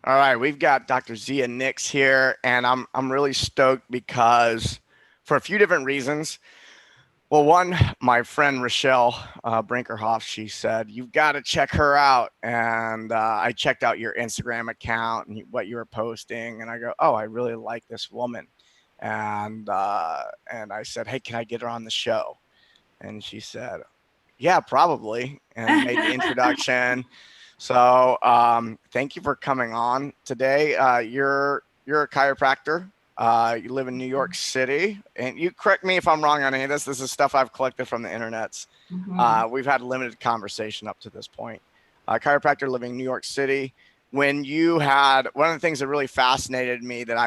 All right, we've got Dr. Zia Nix here, and I'm really stoked because for a few different reasons. Well, one, my friend Rochelle Brinkerhoff, she said you've got to check her out, and I checked out your Instagram account and what you were posting, and I go, oh, I really like this woman, and I said, hey, can I get her on the show? And she said, yeah, probably, and made the introduction. So thank you for coming on today. You're a chiropractor. You live in New York City, and you correct me if I'm wrong on any of this. This is stuff I've collected from the internets. Mhm. We've had limited conversation up to this point. Chiropractor living in New York City. When you had one of the things that really fascinated me that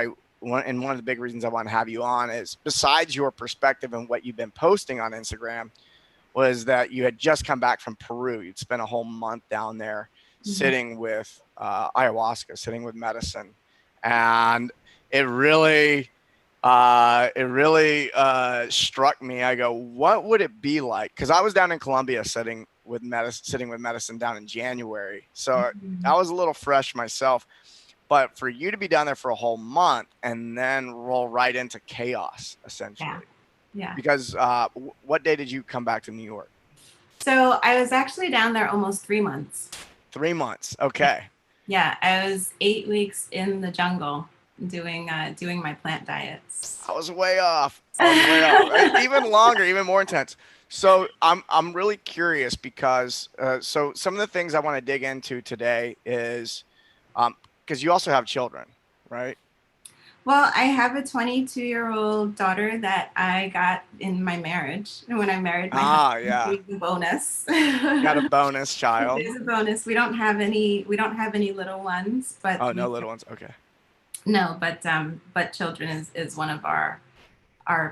and one of the big reasons I want to have you on is besides your perspective and what you've been posting on Instagram, was that you had just come back from Peru. You'd spent a whole month down there Mhm. sitting with ayahuasca, sitting with medicine, and it really, struck me. I go, what would it be like? Because I was down in Colombia sitting with medicine down in January, so I Mhm. was a little fresh myself. But for you to be down there for a whole month and then roll right into chaos, Yeah. essentially, Yeah. because what day did you come back to New York? So I was actually down there almost 3 months. 3 months. Yeah. Okay. Yeah. I was 8 weeks in the jungle doing my plant diets. I was way off. I was way off. Even longer, even more intense. So I'm really curious because so some of the things I want to dig into today is because you also have children, right? Well, I have a 22-year-old daughter that I got in my marriage. And when I married my Ah, husband, yeah. she's a bonus. Got a bonus child. There's a bonus. We don't have any little ones, but Oh, no little ones. Okay. no, but children is one of our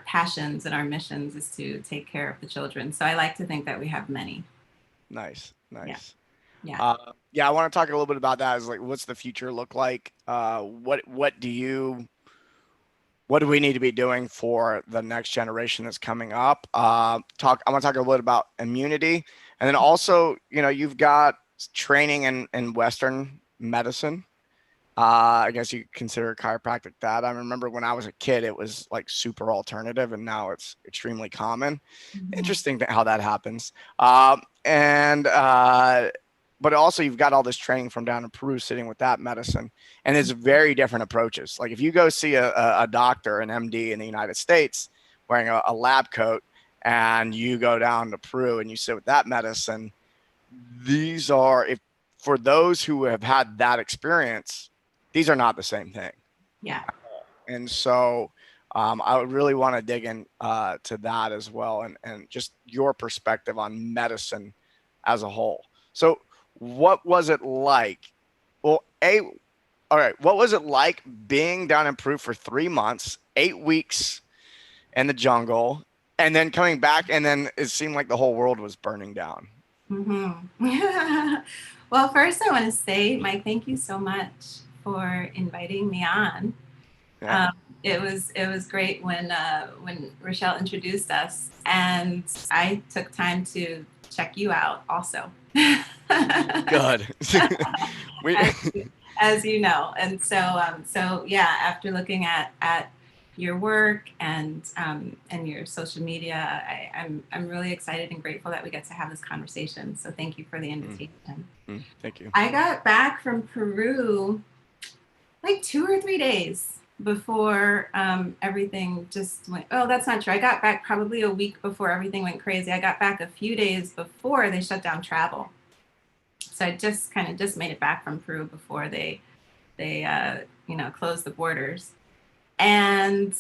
passions and our missions is to take care of the children. So I like to think that we have many. Nice, Yeah. nice. Yeah. Yeah, I want to talk a little bit about that. Is like, what's the future look like? What do we need to be doing for the next generation that's coming up? I want to talk a little bit about immunity, and then also, you've got training in Western medicine. I guess you consider chiropractic that. I remember when I was a kid, it was like super alternative, and now it's extremely common. Mhm. Interesting how that happens. And but also you've got all this training from down in Peru sitting with that medicine, and it's very different approaches. Like if you go see a doctor, an MD in the United States wearing a lab coat, and you go down to Peru and you sit with that medicine, these are if for those who have had that experience, these are not the same thing. Yeah. And so I would really want to dig in to that as well, and just your perspective on medicine as a whole. So, what was it like? Well, all right, what was it like being down in Peru for 3 months, 8 weeks in the jungle, and then coming back, and then it seemed like the whole world was burning down? Hmm. Well, first I want to say, Mike, thank you so much for inviting me on. Yeah, Um, it was great when Rochelle introduced us, and I took time to check you out also. good. we, as, as you know. And so yeah, after looking at your work and your social media, I'm really excited and grateful that we get to have this conversation. So thank you for the mm, invitation. thank you. I got back from Peru like 2 or 3 days before everything just went. Oh, that's not true. I got back probably a week before everything went crazy. I got back a few days before they shut down travel. So I just kind of just made it back from Peru before they closed the borders. And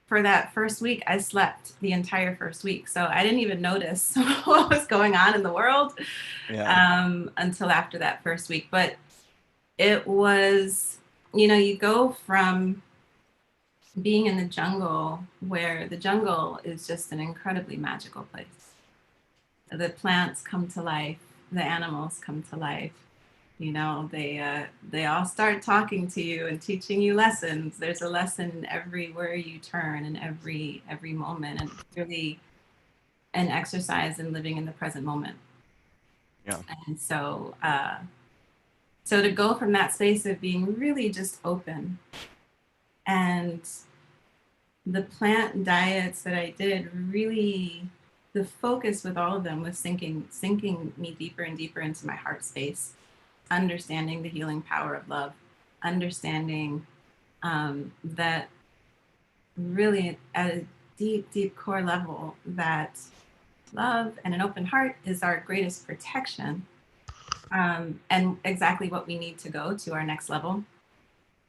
for that first week, I slept the entire first week, so I didn't even notice what was going on in the world Yeah. until after that first week. But it was, you go from being in the jungle, where the jungle is just an incredibly magical place. The plants come to life, the animals come to life. They all start talking to you and teaching you lessons. There's a lesson everywhere you turn and every moment, and it's really an exercise in living in the present moment. Yeah. And so So to go from that space of being really just open, and the plant diets that I did really, the focus with all of them was sinking me deeper and deeper into my heart space, understanding the healing power of love, understanding that really at a deep, deep core level that love and an open heart is our greatest protection, and exactly what we need to go to our next level.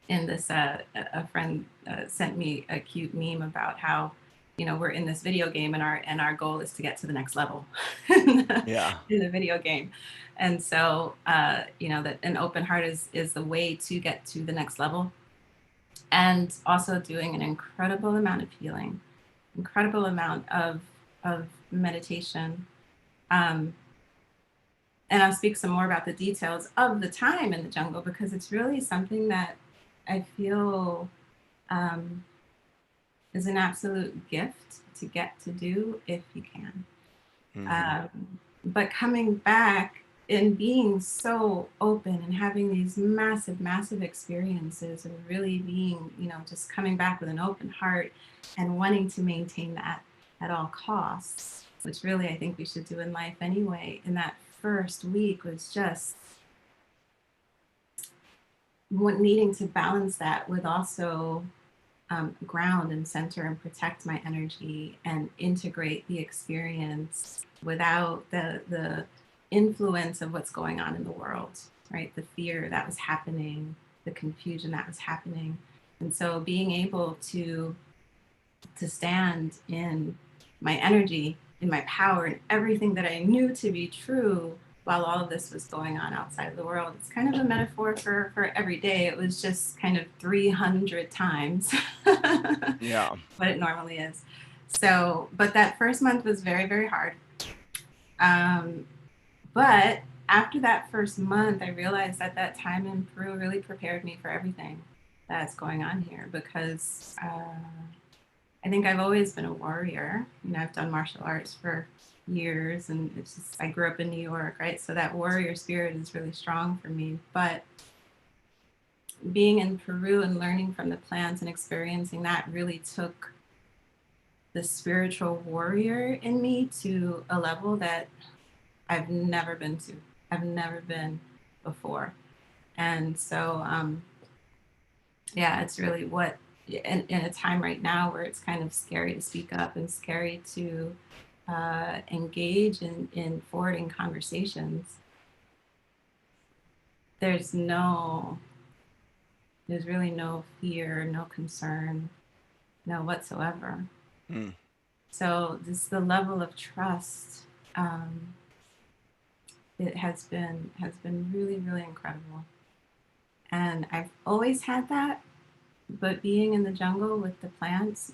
In this, a friend sent me a cute meme about how, we're in this video game, and our goal is to get to the next level in Yeah. the video game. And so, that an open heart is the way to get to the next level, and also doing an incredible amount of healing, incredible amount of meditation. Um, and I'll speak some more about the details of the time in the jungle, because it's really something that I feel um, is an absolute gift to get to do if you can. Mm-hmm. But coming back and being so open and having these massive, massive experiences, and really being, just coming back with an open heart and wanting to maintain that at all costs, which really I think we should do in life anyway. In that first week was just needing to balance that with also ground and center and protect my energy and integrate the experience without the influence of what's going on in the world, right? The fear that was happening, the confusion that was happening. And so being able to stand in my energy, in my power, and everything that I knew to be true while all of this was going on outside of the world. It's kind of a metaphor for every day. It was just kind of 300 times Yeah. what it normally is. So, but that first month was very, very hard. Um, but after that first month, I realized that that time in Peru really prepared me for everything that's going on here, because I think I've always been a warrior. I've done martial arts for years, and it's just, I grew up in New York, right? So that warrior spirit is really strong for me. But being in Peru and learning from the plants and experiencing that really took the spiritual warrior in me to a level that I've never been to. I've never been before. And so, yeah, it's really what, in a time right now where it's kind of scary to speak up and scary to engage in forwarding conversations, there's no, there's really no fear, no concern, no whatsoever. Mm. So this the level of trust. It has been really, really incredible, and I've always had that. But being in the jungle with the plants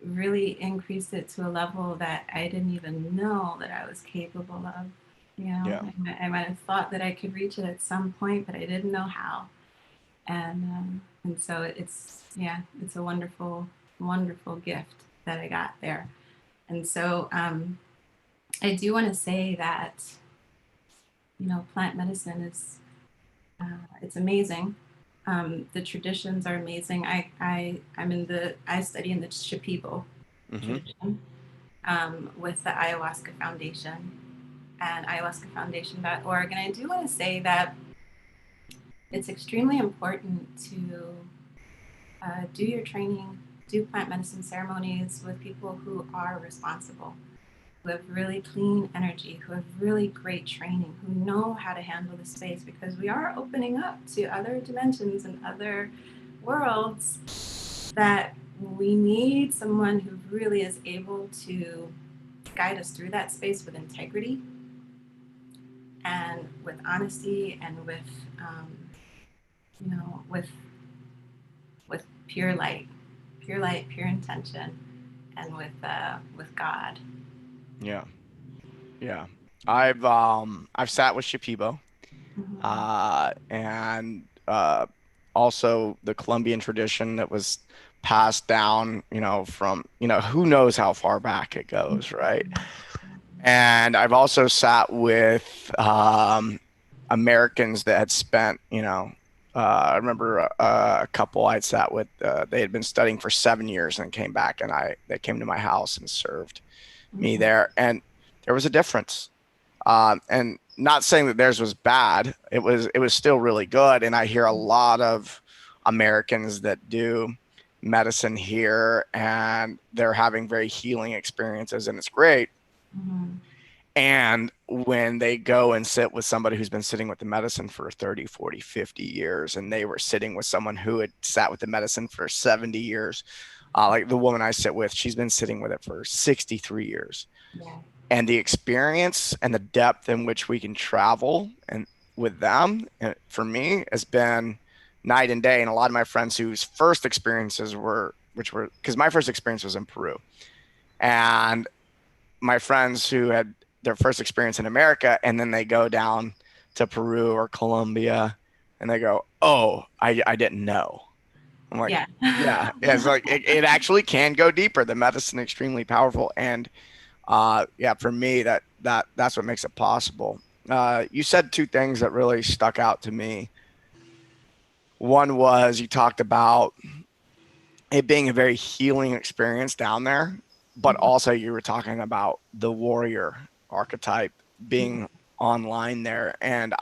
really increased it to a level that I didn't even know that I was capable of. Yeah. I might have thought that I could reach it at some point, but I didn't know how. And so it's, yeah, it's a wonderful, wonderful gift that I got there. And so I do want to say that, plant medicine is, it's amazing. The traditions are amazing. I study in the Shipibo Mm-hmm. tradition, with the Ayahuasca Foundation and ayahuascafoundation.org. And I do want to say that it's extremely important to do your training, do plant medicine ceremonies with people who are responsible, who have really clean energy, who have really great training, who know how to handle the space, because we are opening up to other dimensions and other worlds that we need someone who really is able to guide us through that space with integrity and with honesty and with, you know, with pure light, pure intention, and with God. Yeah. Yeah. I've sat with Shipibo, Mm-hmm. and also the Colombian tradition that was passed down, from, who knows how far back it goes, right? And I've also sat with Americans that had spent, I remember a couple I'd sat with, they had been studying for 7 years and came back, and they came to my house and served me Mhm. there. And there was a difference. And not saying that theirs was bad. It was still really good. And I hear a lot of Americans that do medicine here, and they're having very healing experiences, and it's great. Mhm. And when they go and sit with somebody who's been sitting with the medicine for 30, 40, 50 years, and they were sitting with someone who had sat with the medicine for 70 years, like the woman I sit with, she's been sitting with it for 63 years. Yeah. And the experience and the depth in which we can travel and with them, and for me, has been night and day. And a lot of my friends whose first experiences were, which were, because my first experience was in Peru, and my friends who had their first experience in America, and then they go down to Peru or Colombia, and they go, "Oh, I didn't know." I'm like, Yeah. "Yeah, it's like it actually can go deeper. The medicine is extremely powerful, and yeah, for me, that's what makes it possible." You said two things that really stuck out to me. One was you talked about it being a very healing experience down there, but Mhm. also you were talking about the warrior archetype Yeah. being online there. And um,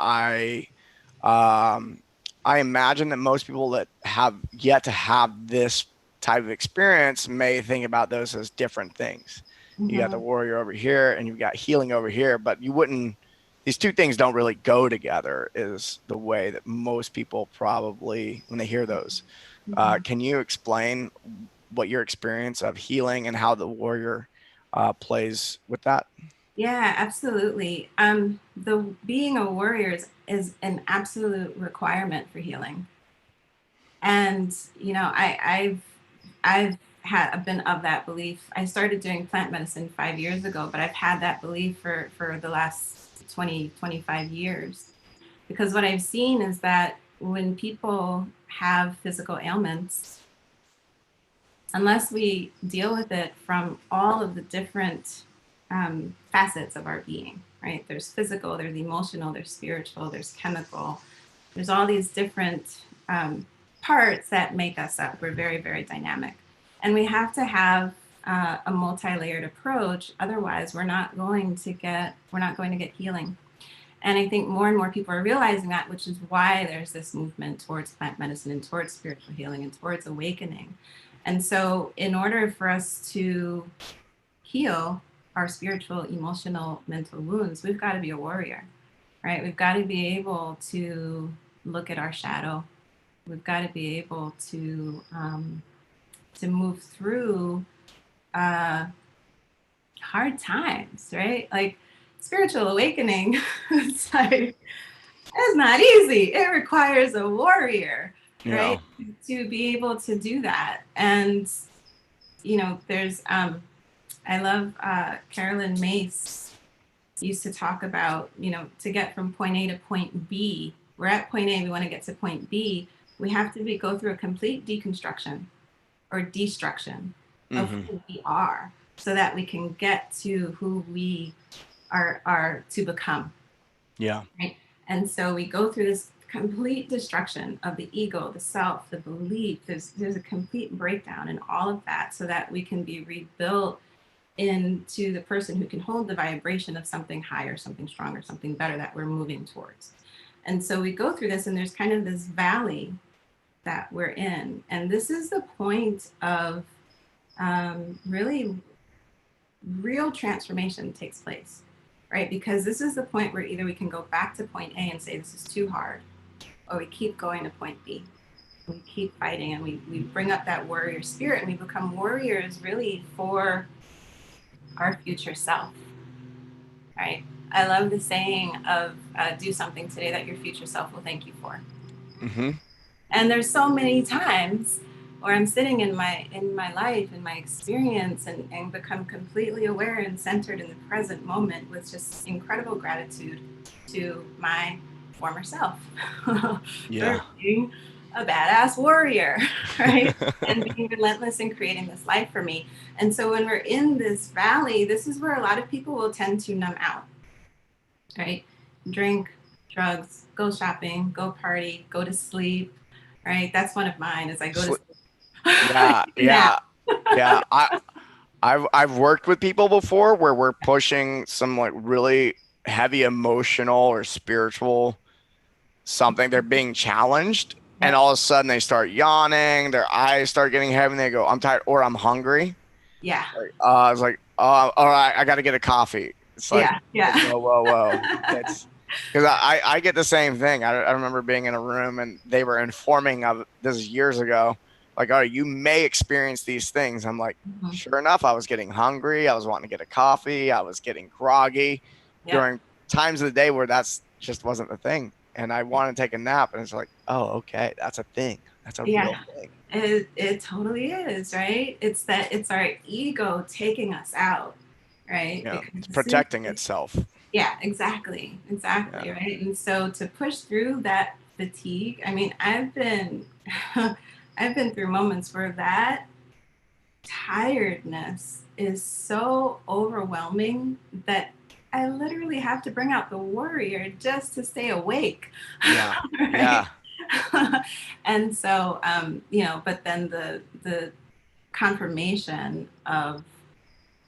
I imagine that most people that have yet to have this type of experience may think about those as different things. You got the Mhm. warrior over here, and you've got healing over here, but you wouldn't. These two things don't really go together. Is the way that most people probably, when they hear those. Mhm. Can you explain what your experience of healing and how the warrior plays with that? Yeah, absolutely. The being a warrior is an absolute requirement for healing. And I've been of that belief. I started doing plant medicine 5 years ago, but I've had that belief for the last 20 25 years. Because what I've seen is that when people have physical ailments, unless we deal with it from all of the different facets of our being, right? There's physical, there's emotional, there's spiritual, there's chemical, there's all these different parts that make us up. We're very, very dynamic. And we have to have a multi-layered approach. Otherwise, we're not going to get healing. And I think more and more people are realizing that, which is why there's this movement towards plant medicine and towards spiritual healing and towards awakening. And so, in order for us to heal our spiritual, emotional, mental wounds, we've got to be a warrior, right? We've got to be able to look at our shadow. We've got to be able to move through uh, hard times, right? Like spiritual awakening, it's like it's not easy. It requires a warrior, Yeah. right, to be able to do that. And there's I love Carolyn Mace used to talk about, to get from point A to point B. We're at point A, we want to get to point B. We have to go through a complete deconstruction or destruction of Hmm. who we are so that we can get to who we are to become, Yeah. right? And so we go through this complete destruction of the ego, the self, the belief. There's a complete breakdown in all of that so that we can be rebuilt into the person who can hold the vibration of something higher, something stronger, something better that we're moving towards. And so we go through this, and there's kind of this valley that we're in. And this is the point of really real transformation takes place, right? Because this is the point where either we can go back to point A and say, this is too hard, or we keep going to point B. We keep fighting, and we bring up that warrior spirit, and we become warriors really for our future self, right? I love the saying of do something today that your future self will thank you for. Hmm. And there's so many times where I'm sitting in my life, in my experience, and become completely aware and centered in the present moment with just incredible gratitude to my former self for Yeah. being a badass warrior, right? And being relentless in creating this life for me. And so when we're in this valley, this is where a lot of people will tend to numb out, right? Drink, drugs, go shopping, go party, go to sleep, right? That's one of mine is I go to Sli- sleep. Yeah, Take a nap. yeah, yeah. I've worked with people before where we're pushing some like really heavy emotional or spiritual something. They're being challenged, and Yep. all of a sudden they start yawning, their eyes start getting heavy, and they go, "I'm tired," or "I'm hungry." Yeah. Like, it's like, all right, I got to get a coffee. It's like, Yeah. Yeah. whoa, whoa, whoa. It's because I get the same thing. I remember being in a room and they were informing of this is years ago. Like, oh, you may experience these things. I'm like, Mhm. sure enough, I was getting hungry. I was wanting to get a coffee. I was getting groggy Yep. during times of the day where that's just wasn't the thing. And I want to take a nap. And it's like, oh, okay, that's a thing. That's a Yeah. real thing. It totally is, right? It's that it's our ego taking us out, right? Yeah, Because it's as soon protecting as, itself. yeah, exactly, exactly, Yeah. right? And so to push through that fatigue, I mean, I've been I've been through moments where that tiredness is so overwhelming that I literally have to bring out the warrior just to stay awake, Yeah. right? Yeah. And so, but then the confirmation of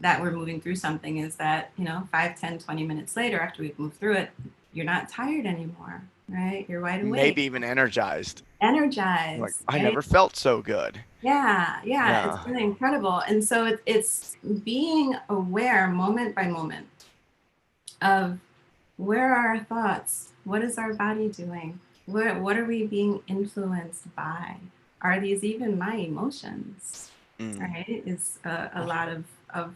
that we're moving through something is that 5, 10, 20 minutes later after we've moved through it, you're not tired anymore, right? You're wide awake, Maybe even energized. Like, energized, I right? never felt so good. Yeah, yeah, it's Yeah. really incredible. And so it's being aware moment by moment of where are our thoughts? What is our body doing? What are we being influenced by? Are these even my emotions? Mm. Right? Is a lot of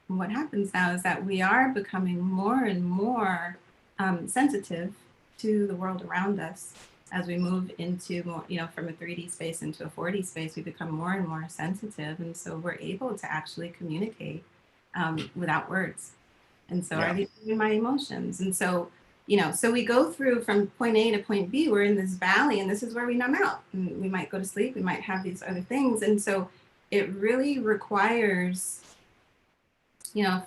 what happens now is that we are becoming more and more sensitive to the world around us as we move into more, from a 3D space into a 4D space. We become more and more sensitive, and so we're able to actually communicate without words. And so are Yeah. these even my emotions? And so, so we go through from point A to point B, we're in this valley and this is where we numb out. And we might go to sleep, we might have these other things. And so it really requires, a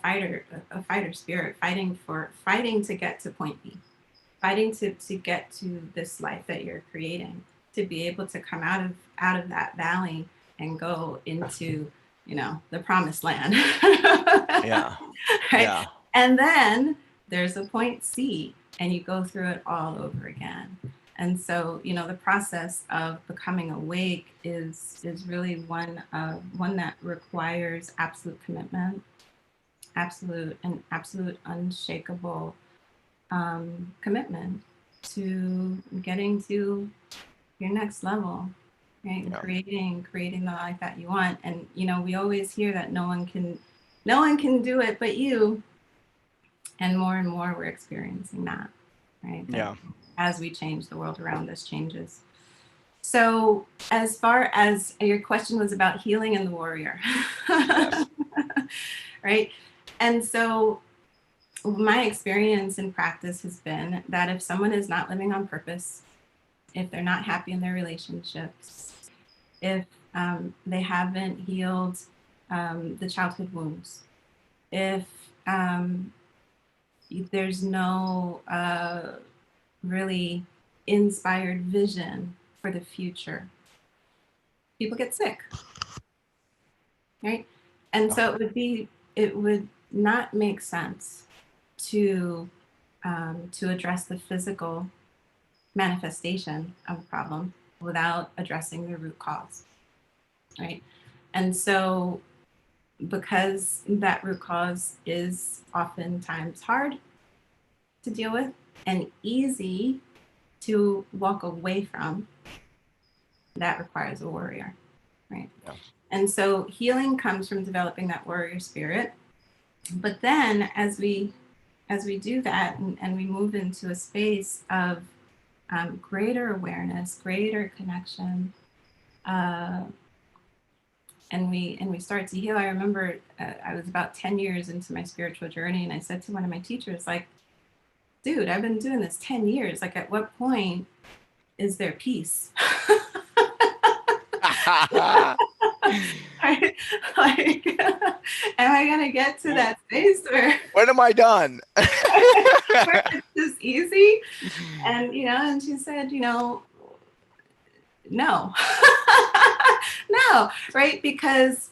fighter spirit, fighting to get to point B, fighting to get to this life that you're creating, to be able to come out of that valley and go into, the promised land. Yeah. Right? Yeah. And then there's a point C, and you go through it all over again. And so, the process of becoming awake is really one that requires absolute commitment, absolute unshakable commitment to getting to your next level, right? And Yeah. creating the life that you want. And we always hear that no one can do it but you. And more we're experiencing that, right? That Yeah. as we change, the world around us changes. So, as far as your question was about healing and the warrior, Yes. right? And so, my experience in practice has been that if someone is not living on purpose, if they're not happy in their relationships, if they haven't healed the childhood wounds, if there's no really inspired vision for the future, people get sick, right? And Yeah. so it would not make sense to address the physical manifestation of a problem without addressing the root cause, right? And so because that root cause is oftentimes hard to deal with and easy to walk away from, that requires a warrior, right? Yeah. And so healing comes from developing that warrior spirit. But then as we do that and we move into a space of greater awareness, greater connection, uh, and we start to heal. I remember I was about 10 years into my spiritual journey, and I said to one of my teachers, like, dude, I've been doing this 10 years. Like, at what point is there peace? Right? Like, am I gonna get to that space where When am I done? where it's just easy. And, and she said, no, no, right? Because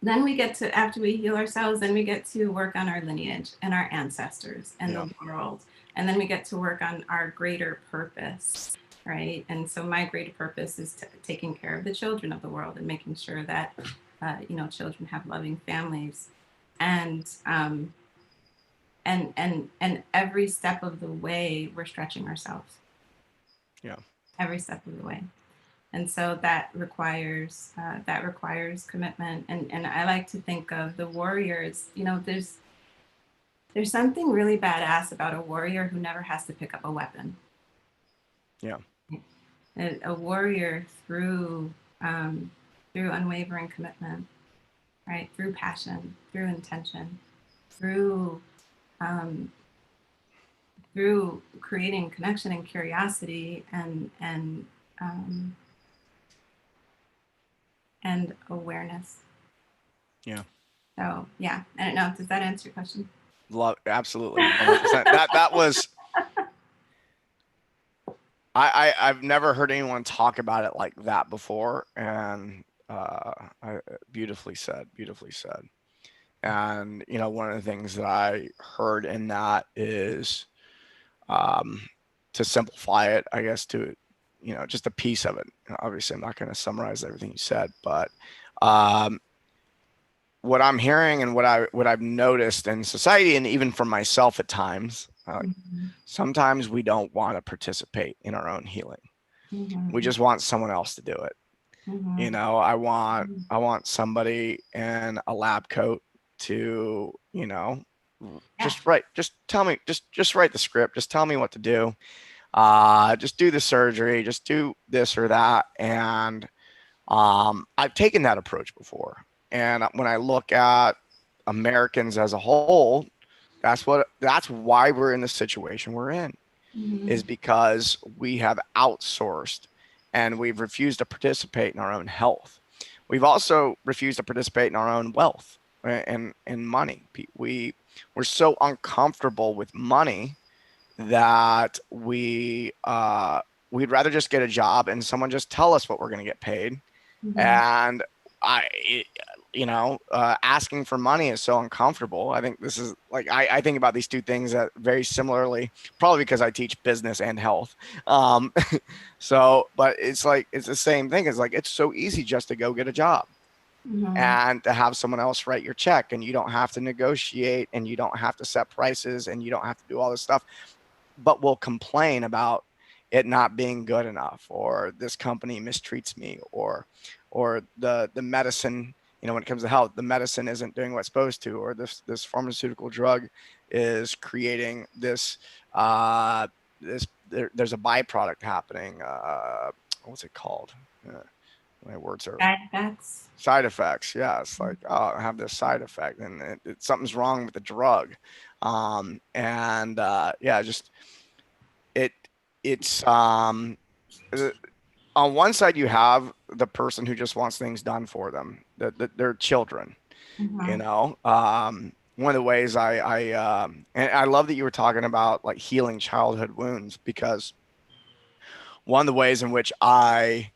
then we get to, after we heal ourselves, then we get to work on our lineage and our ancestors and Yeah. the world. And then we get to work on our greater purpose, right? And so my greater purpose is taking care of the children of the world and making sure that, children have loving families. And, and every step of the way, we're stretching ourselves. Yeah. Every step of the way. And so that requires commitment. And I like to think of the warriors. There's something really badass about a warrior who never has to pick up a weapon. Yeah. A warrior through unwavering commitment, right? Through passion, through intention, through um, through creating connection and curiosity um, and awareness. Yeah. So yeah, I don't know. Does that answer your question? Love, absolutely, 100%. That was. I've never heard anyone talk about it like that before, and beautifully said. Beautifully said. And one of the things that I heard in that is, um, to simplify it, I guess, to just a piece of it. Obviously, I'm not going to summarize everything you said, but um, what I'm hearing and what I've noticed in society, and even for myself at times, Mm-hmm. sometimes we don't want to participate in our own healing. We Mm-hmm. just want someone else to do it. Mm-hmm. I want somebody in a lab coat to, Yeah. just tell me, just write the script, just tell me what to do. Just do the surgery, just do this or that. And I've taken that approach before. And when I look at Americans as a whole, that's why we're in the situation we're in, Mm-hmm. is because we have outsourced and we've refused to participate in our own health. We've also refused to participate in our own wealth and money. We're so uncomfortable with money that we'd rather just get a job and someone just tell us what we're going to get paid. Mm-hmm. And I, asking for money is so uncomfortable. I think this is like, I think about these two things that very similarly, probably because I teach business and health. Um, but it's like, it's the same thing. It's like, it's so easy just to go get a job Mm-hmm. and to have someone else write your check, and you don't have to negotiate, and you don't have to set prices, and you don't have to do all this stuff, but we'll complain about it not being good enough, or this company mistreats me, or the medicine, when it comes to health, the medicine isn't doing what it's supposed to, or this pharmaceutical drug is creating this there's a byproduct happening. What's it called? My words are That's. side effects. Yeah, it's like, oh, I have this side effect, and something's wrong with the drug. And yeah, just it it's uh, on one side you have the person who just wants things done for them, their children. Mm-hmm. One of the ways and I love that you were talking about like healing childhood wounds, because one of the ways in which I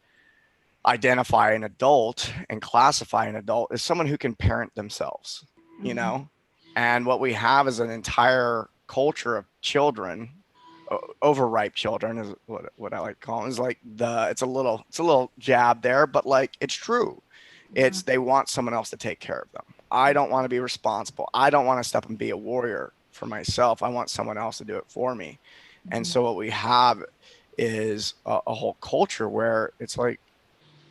identify an adult and classify an adult is someone who can parent themselves, you Mm-hmm. know? And what we have is an entire culture of children, overripe children is what I like to call them. Is like it's a little jab there, but like it's true. Mm-hmm. It's they want someone else to take care of them. I don't want to be responsible. I don't want to step and be a warrior for myself. I want someone else to do it for me. And Mm-hmm. so what we have is a whole culture where it's like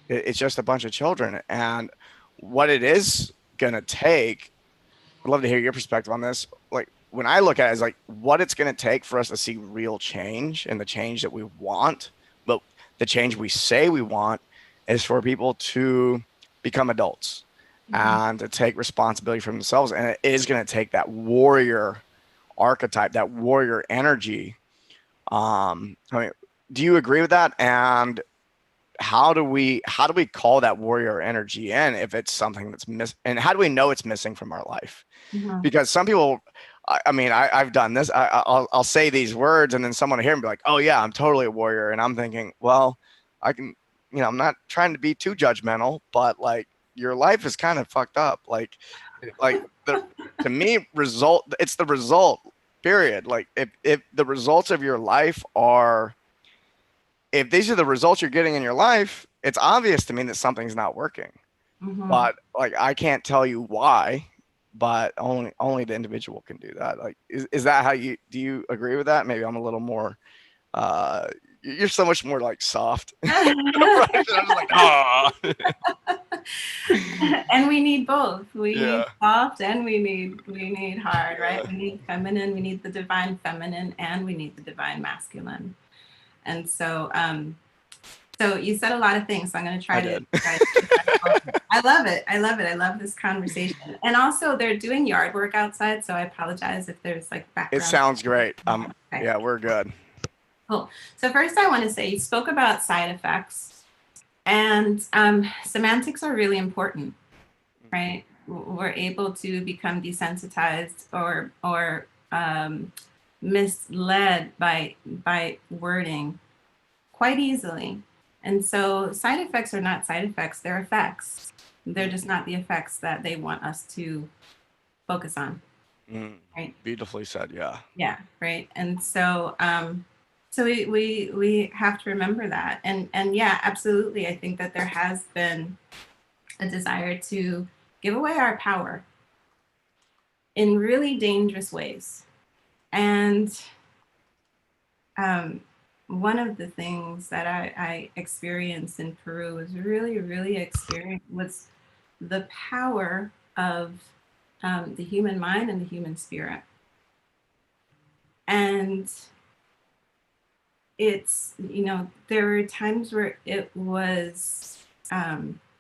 it's just a bunch of children. And what it is going to take, I'd love to hear your perspective on this. Like, when I look at it, it's like what it's going to take for us to see real change, and the change that we want, but the change we say we want is for people to become adults Mm-hmm. and to take responsibility for themselves. And it is going to take that warrior archetype, that warrior energy. I mean, do you agree with that? And how do we call that warrior energy in if it's something that's missing, and how do we know it's missing from our life? Mm-hmm. Because some people, I mean, I've done this. I'll say these words, and then someone will hear me be like, "Oh yeah, I'm totally a warrior," and I'm thinking, well, I can, I'm not trying to be too judgmental, but like your life is kind of fucked up. Like the to me, it's the result. Period. Like if the results of your life are, if these are the results you're getting in your life, it's obvious to me that something's not working. Hmm. But like I can't tell you why, but only the individual can do that. Like is that how you do you agree with that? Maybe I'm a little more uh you're so much more like soft. Right? I'm just like, oh And we need both. We need yeah. soft and we need hard, right? We need feminine, we need the divine feminine, and we need the divine masculine. And so you said a lot of things. So I'm going to I try to did. try to address all of it. I love it. I love it. I love this conversation. And also, they're doing yard work outside, so I apologize if there's like It background. sounds great. Okay, Yeah, we're good. cool. So first, I want to say you spoke about side effects, and semantics are really important, right? We're able to become desensitized or misled by wording quite easily. And so side effects are not side effects, they're effects. They're just not the effects that they want us to focus on, Mm, right? beautifully said. Yeah. Yeah, right. And so we have to remember that. And yeah, absolutely. I think that there has been a desire to give away our power in really dangerous ways. And um, one of the things that I experienced in Peru was really experience was the power of the human mind and the human spirit. And there were times where it was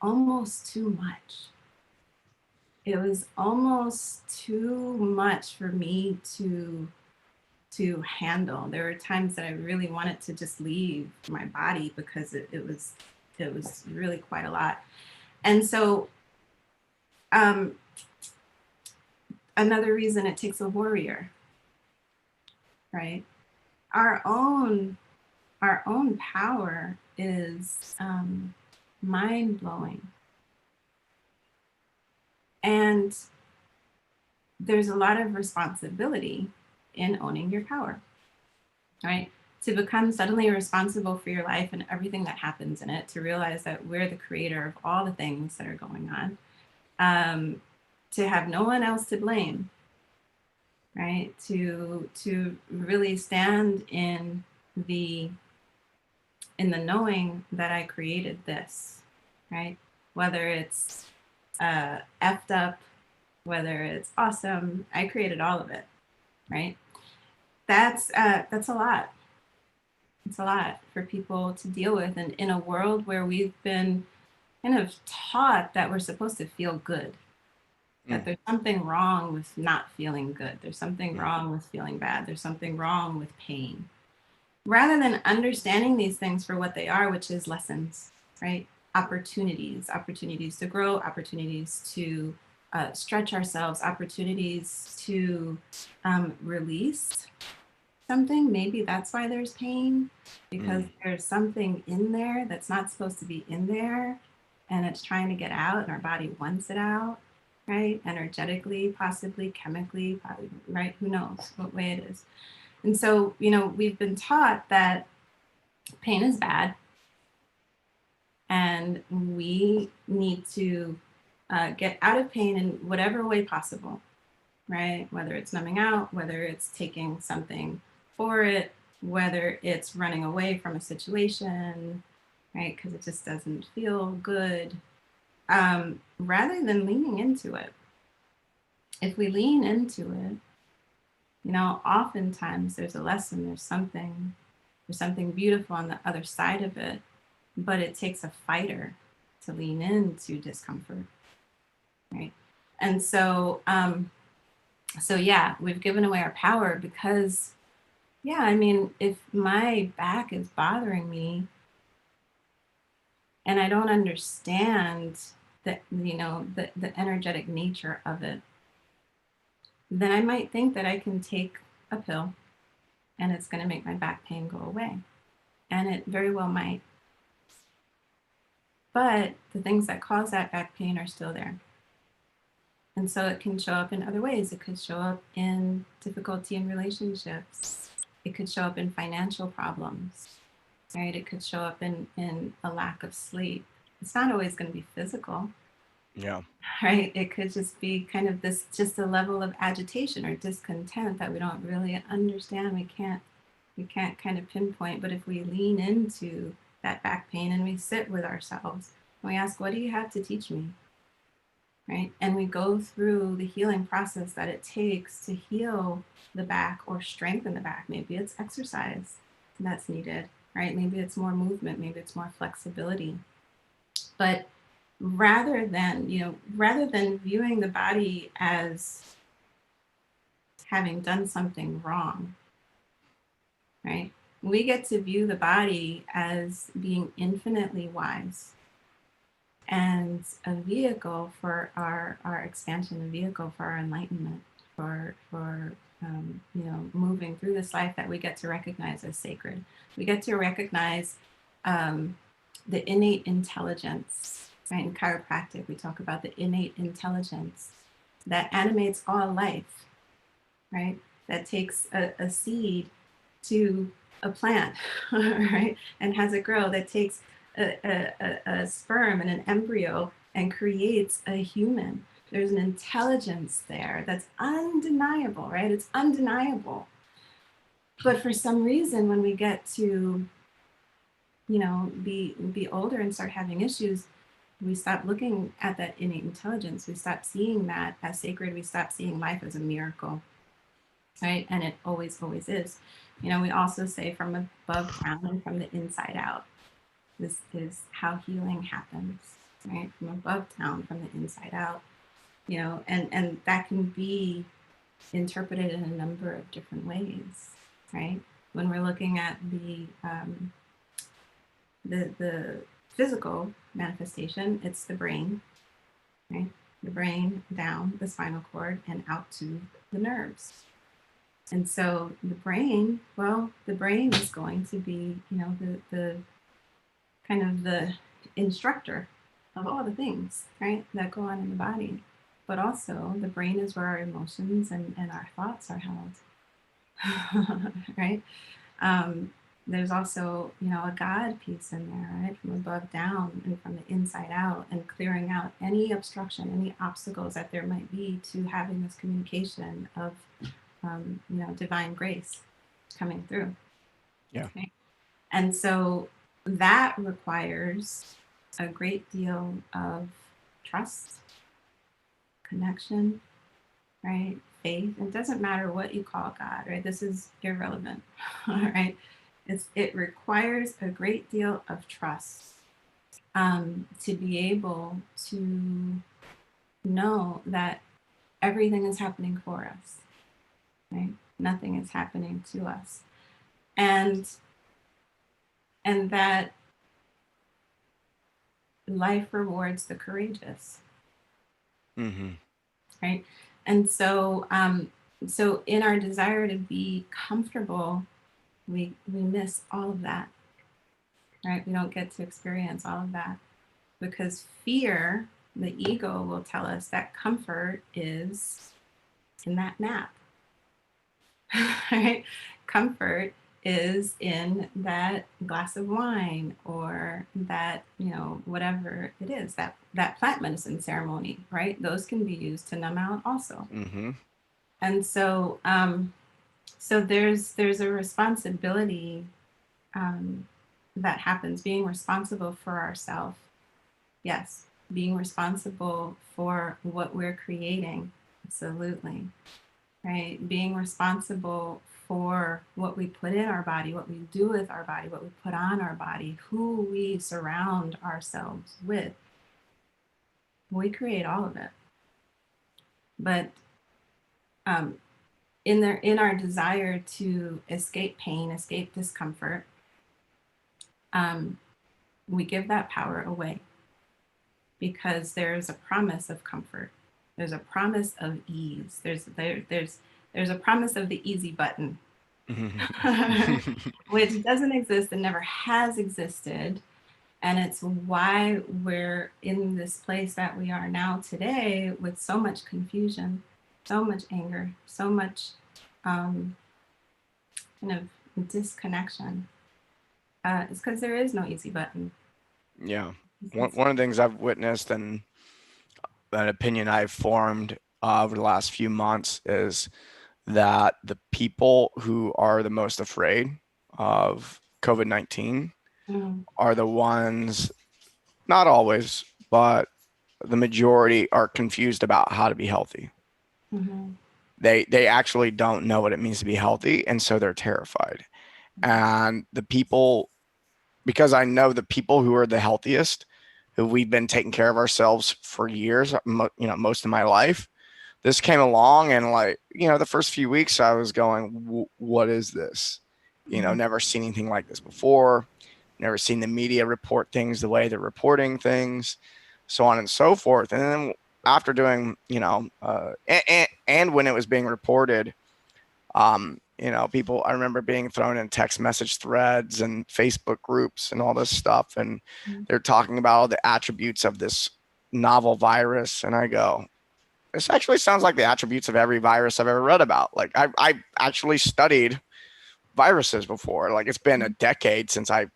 almost too much. It was almost too much for me to handle. There were times that I really wanted to just leave my body because it was really quite a lot. And so um, another reason it takes a warrior, right? Our own power is mind blowing, and there's a lot of responsibility in owning your power, right? To become suddenly responsible for your life and everything that happens in it, to realize that we're the creator of all the things that are going on, to have no one else to blame, right? To really stand the the knowing that I created this, right? Whether it's effed up, whether it's awesome, I created all of it, right? That's a lot. It's a lot for people to deal with, and in a world where we've been kind of taught that we're supposed to feel good, that Mm, there's something wrong with not feeling good, there's something mm, wrong with feeling bad, there's something wrong with pain. Rather than understanding these things for what they are, which is lessons, right? Opportunities to grow, opportunities to stretch ourselves, opportunities to release something. Maybe that's why there's pain, because mm, there's something in there that's not supposed to be in there, and it's trying to get out, and our body wants it out, right? Energetically, possibly, chemically, probably, right? Who knows what way it is. And so, we've been taught that pain is bad and we need to get out of pain in whatever way possible, right? Whether it's numbing out, whether it's taking something for it, whether it's running away from a situation, right? Because it just doesn't feel good, rather than leaning into it. If we lean into it, oftentimes there's a lesson, there's something beautiful on the other side of it, but it takes a fighter to lean into discomfort, right? And so yeah, we've given away our power because, yeah, I mean, if my back is bothering me and I don't understand the energetic nature of it, then I might think that I can take a pill and it's going to make my back pain go away. And it very well might. But the things that cause that back pain are still there. And so it can show up in other ways. It could show up in difficulty in relationships. It could show up in financial problems, right? It could show up in a lack of sleep. It's not always going to be physical, Yeah. right? It could just be kind of this, just a level of agitation or discontent that we don't really understand. We can't kind of pinpoint. But if we lean into that back pain and we sit with ourselves and we ask, what do you have to teach me? Right? And we go through the healing process that it takes to heal the back or strengthen the back. Maybe it's exercise that's needed, right? Maybe it's more movement, maybe it's more flexibility. But rather than viewing the body as having done something wrong, right? We get to view the body as being infinitely wise and a vehicle for our expansion, a vehicle for our enlightenment, for moving through this life that we get to recognize as sacred. We get to recognize the innate intelligence, right? In chiropractic, we talk about the innate intelligence that animates all life, right? That takes a seed to a plant, right? And has it grow, that takes a sperm and an embryo and creates a human. There's an intelligence there that's undeniable, right? It's undeniable. But for some reason, when we get to, be older and start having issues, we stop looking at that innate intelligence. We stop seeing that as sacred. We stop seeing life as a miracle, right? And it always, always is. We also say from above down and from the inside out. This is how healing happens, right? From above down, from the inside out. And that can be interpreted in a number of different ways, right? When we're looking at the physical manifestation, it's the brain, right? The brain down the spinal cord and out to the nerves. And so the brain is going to be, the kind of the instructor of all the things, right, that go on in the body. But also the brain is where our emotions and our thoughts are held, right? There's also, a God piece in there, right? From above down and from the inside out, and clearing out any obstruction, any obstacles that there might be to having this communication of, divine grace coming through. Yeah. Okay? And so that requires a great deal of trust, connection, right? Faith. It doesn't matter what you call God, right? This is irrelevant, all right? It requires a great deal of trust to be able to know that everything is happening for us, right? Nothing is happening to us. And that life rewards the courageous. Mm-hmm. Right? And so so in our desire to be comfortable, we miss all of that, right? We don't get to experience all of that because fear, the ego, will tell us that comfort is in that nap. Right? Comfort is in that glass of wine or that, whatever it is, that plant medicine ceremony, right? Those can be used to numb out also. Mm-hmm. And so so there's a responsibility that happens, being responsible for ourselves. Yes, being responsible for what we're creating. Absolutely. Right? Being responsible for what we put in our body, what we do with our body, what we put on our body, who we surround ourselves with. We create all of it. But in our desire to escape pain, escape discomfort, we give that power away because there's a promise of comfort. There's a promise of ease. There's a promise of the easy button, which doesn't exist and never has existed. And it's why we're in this place that we are now today with so much confusion, so much anger, so much um, kind of disconnection. It's because there is no easy button. Yeah. One of the things I've witnessed and an opinion I've formed over the last few months is that the people who are the most afraid of COVID-19 Mm-hmm. are the ones, not always, but the majority are confused about how to be healthy. Mm-hmm. They actually don't know what it means to be healthy, and so they're terrified. And the people, because I know the people who are the healthiest, who we've been taking care of ourselves for years, most of my life, this came along, and like, the first few weeks I was going, what is this? Mm-hmm. Never seen anything like this before. Never seen the media report things the way they're reporting things, so on and so forth. And then after doing, and when it was being reported, people, I remember being thrown in text message threads and Facebook groups and all this stuff. And they're talking about all the attributes of this novel virus. And I go, this actually sounds like the attributes of every virus I've ever read about. Like I actually studied viruses before. Like it's been a decade since I,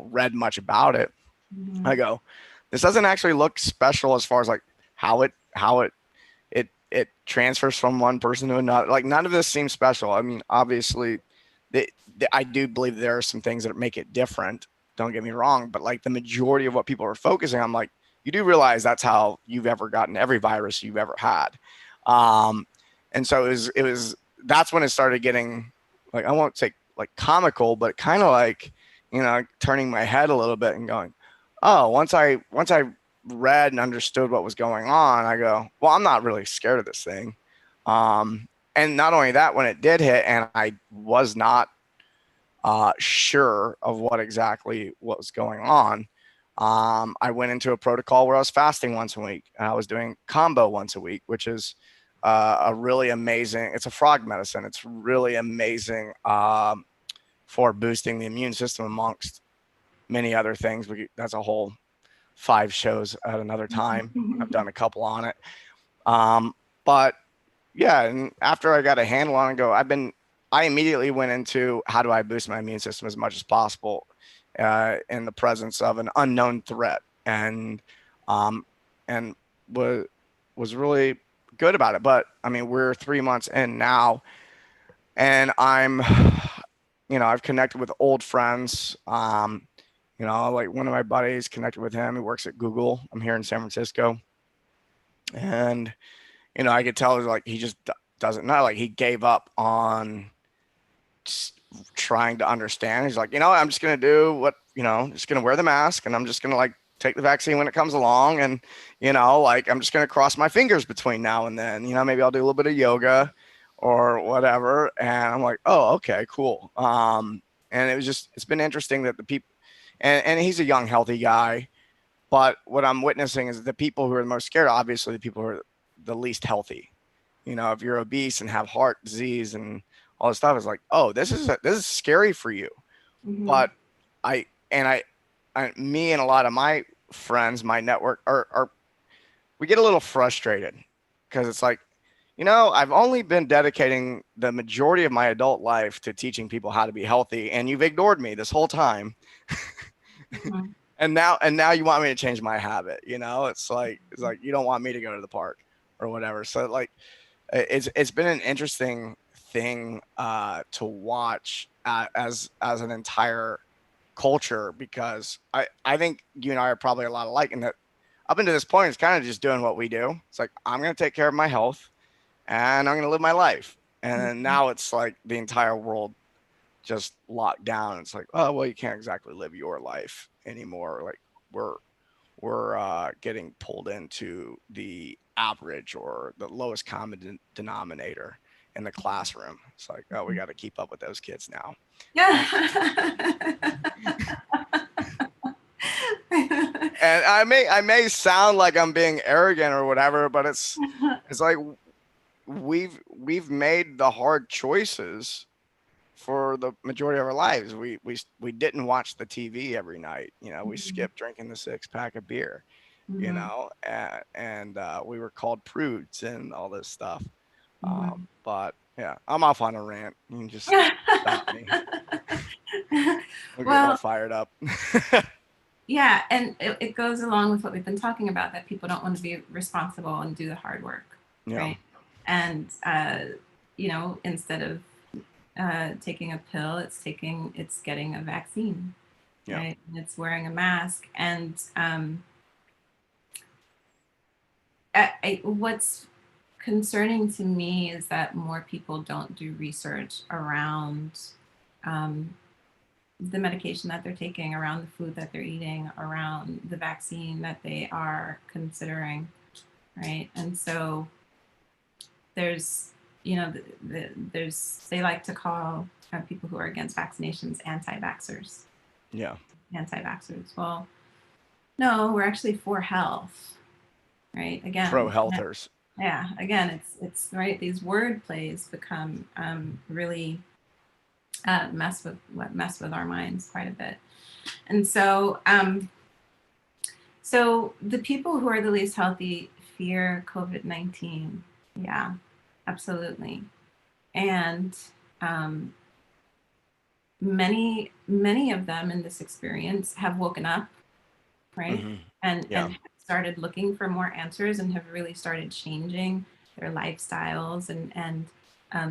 read much about it. Mm-hmm. I go, this doesn't actually look special as far as like how it transfers from one person to another. Like none of this seems special. I mean, obviously, I do believe there are some things that make it different. Don't get me wrong, but like the majority of what people are focusing on, like you do realize that's how you've ever gotten every virus you've ever had. Um, and so it was that's when it started getting, like, I won't say like comical, but kind of like, turning my head a little bit and going, oh, once I read and understood what was going on, I go, well, I'm not really scared of this thing. And not only that, when it did hit, and I was not sure of what exactly was going on, I went into a protocol where I was fasting once a week, and I was doing combo once a week, which is a really amazing. It's a frog medicine. It's really amazing for boosting the immune system amongst many other things. That's a whole 5 shows at another time. I've done a couple on it. But yeah, and after I got a handle on it, I immediately went into how do I boost my immune system as much as possible in the presence of an unknown threat, um, and was really good about it. But I mean, we're 3 months in now, and I've connected with old friends. Like one of my buddies connected with him. He works at Google. I'm here in San Francisco, and I could tell like he just doesn't know. Like he gave up on trying to understand. He's like, I'm just gonna do what just gonna wear the mask, and I'm just gonna like take the vaccine when it comes along, and like I'm just gonna cross my fingers between now and then. Maybe I'll do a little bit of yoga or whatever. And I'm like, oh, okay, cool. And it's been interesting that the people, and he's a young, healthy guy. But what I'm witnessing is the people who are the most scared, obviously, the people who are the least healthy. If you're obese and have heart disease and all this stuff, it's like, oh, this is scary for you. Mm-hmm. But I and me and a lot of my friends, my network, are we get a little frustrated because it's like, I've only been dedicating the majority of my adult life to teaching people how to be healthy, and you've ignored me this whole time. Mm-hmm. And now you want me to change my habit. It's like you don't want me to go to the park or whatever. So like it's been an interesting thing to watch as an entire culture, because I think you and I are probably a lot alike in that up until this point it's kind of just doing what we do. It's like, I'm going to take care of my health and I'm going to live my life. And then now it's like the entire world just locked down. It's like, oh, well, you can't exactly live your life anymore. Like we're getting pulled into the average or the lowest common denominator in the classroom. It's like, oh, we got to keep up with those kids now. Yeah. And I may sound like I'm being arrogant or whatever, but it's like we've made the hard choices for the majority of our lives. We didn't watch the TV every night. You know, we Mhm, skipped drinking the 6 pack of beer. You mhm, know, and we were called prudes and all this stuff. mhm. But yeah, I'm off on a rant. You can just stop me. I'll get all Well, fired up. yeah, and it goes along with what we've been talking about, that people don't want to be responsible and do the hard work, Yeah, right? And instead of taking a pill, it's getting a vaccine, yeah, right? And it's wearing a mask. And what's concerning to me is that more people don't do research around um, the medication that they're taking, around the food that they're eating, around the vaccine that they are considering, right? And so there's, there's, they like to call people who are against vaccinations anti-vaxxers. yeah. Anti-vaxxers. Well, no, we're actually for health, right? Pro Again, healthers. yeah. Again, it's right. These word plays become really mess with our minds quite a bit. And so the people who are the least healthy fear COVID-19. Yeah, absolutely. And um, many of them in this experience have woken up, right? Hmm. And Yeah, have started looking for more answers, and have really started changing their lifestyles, and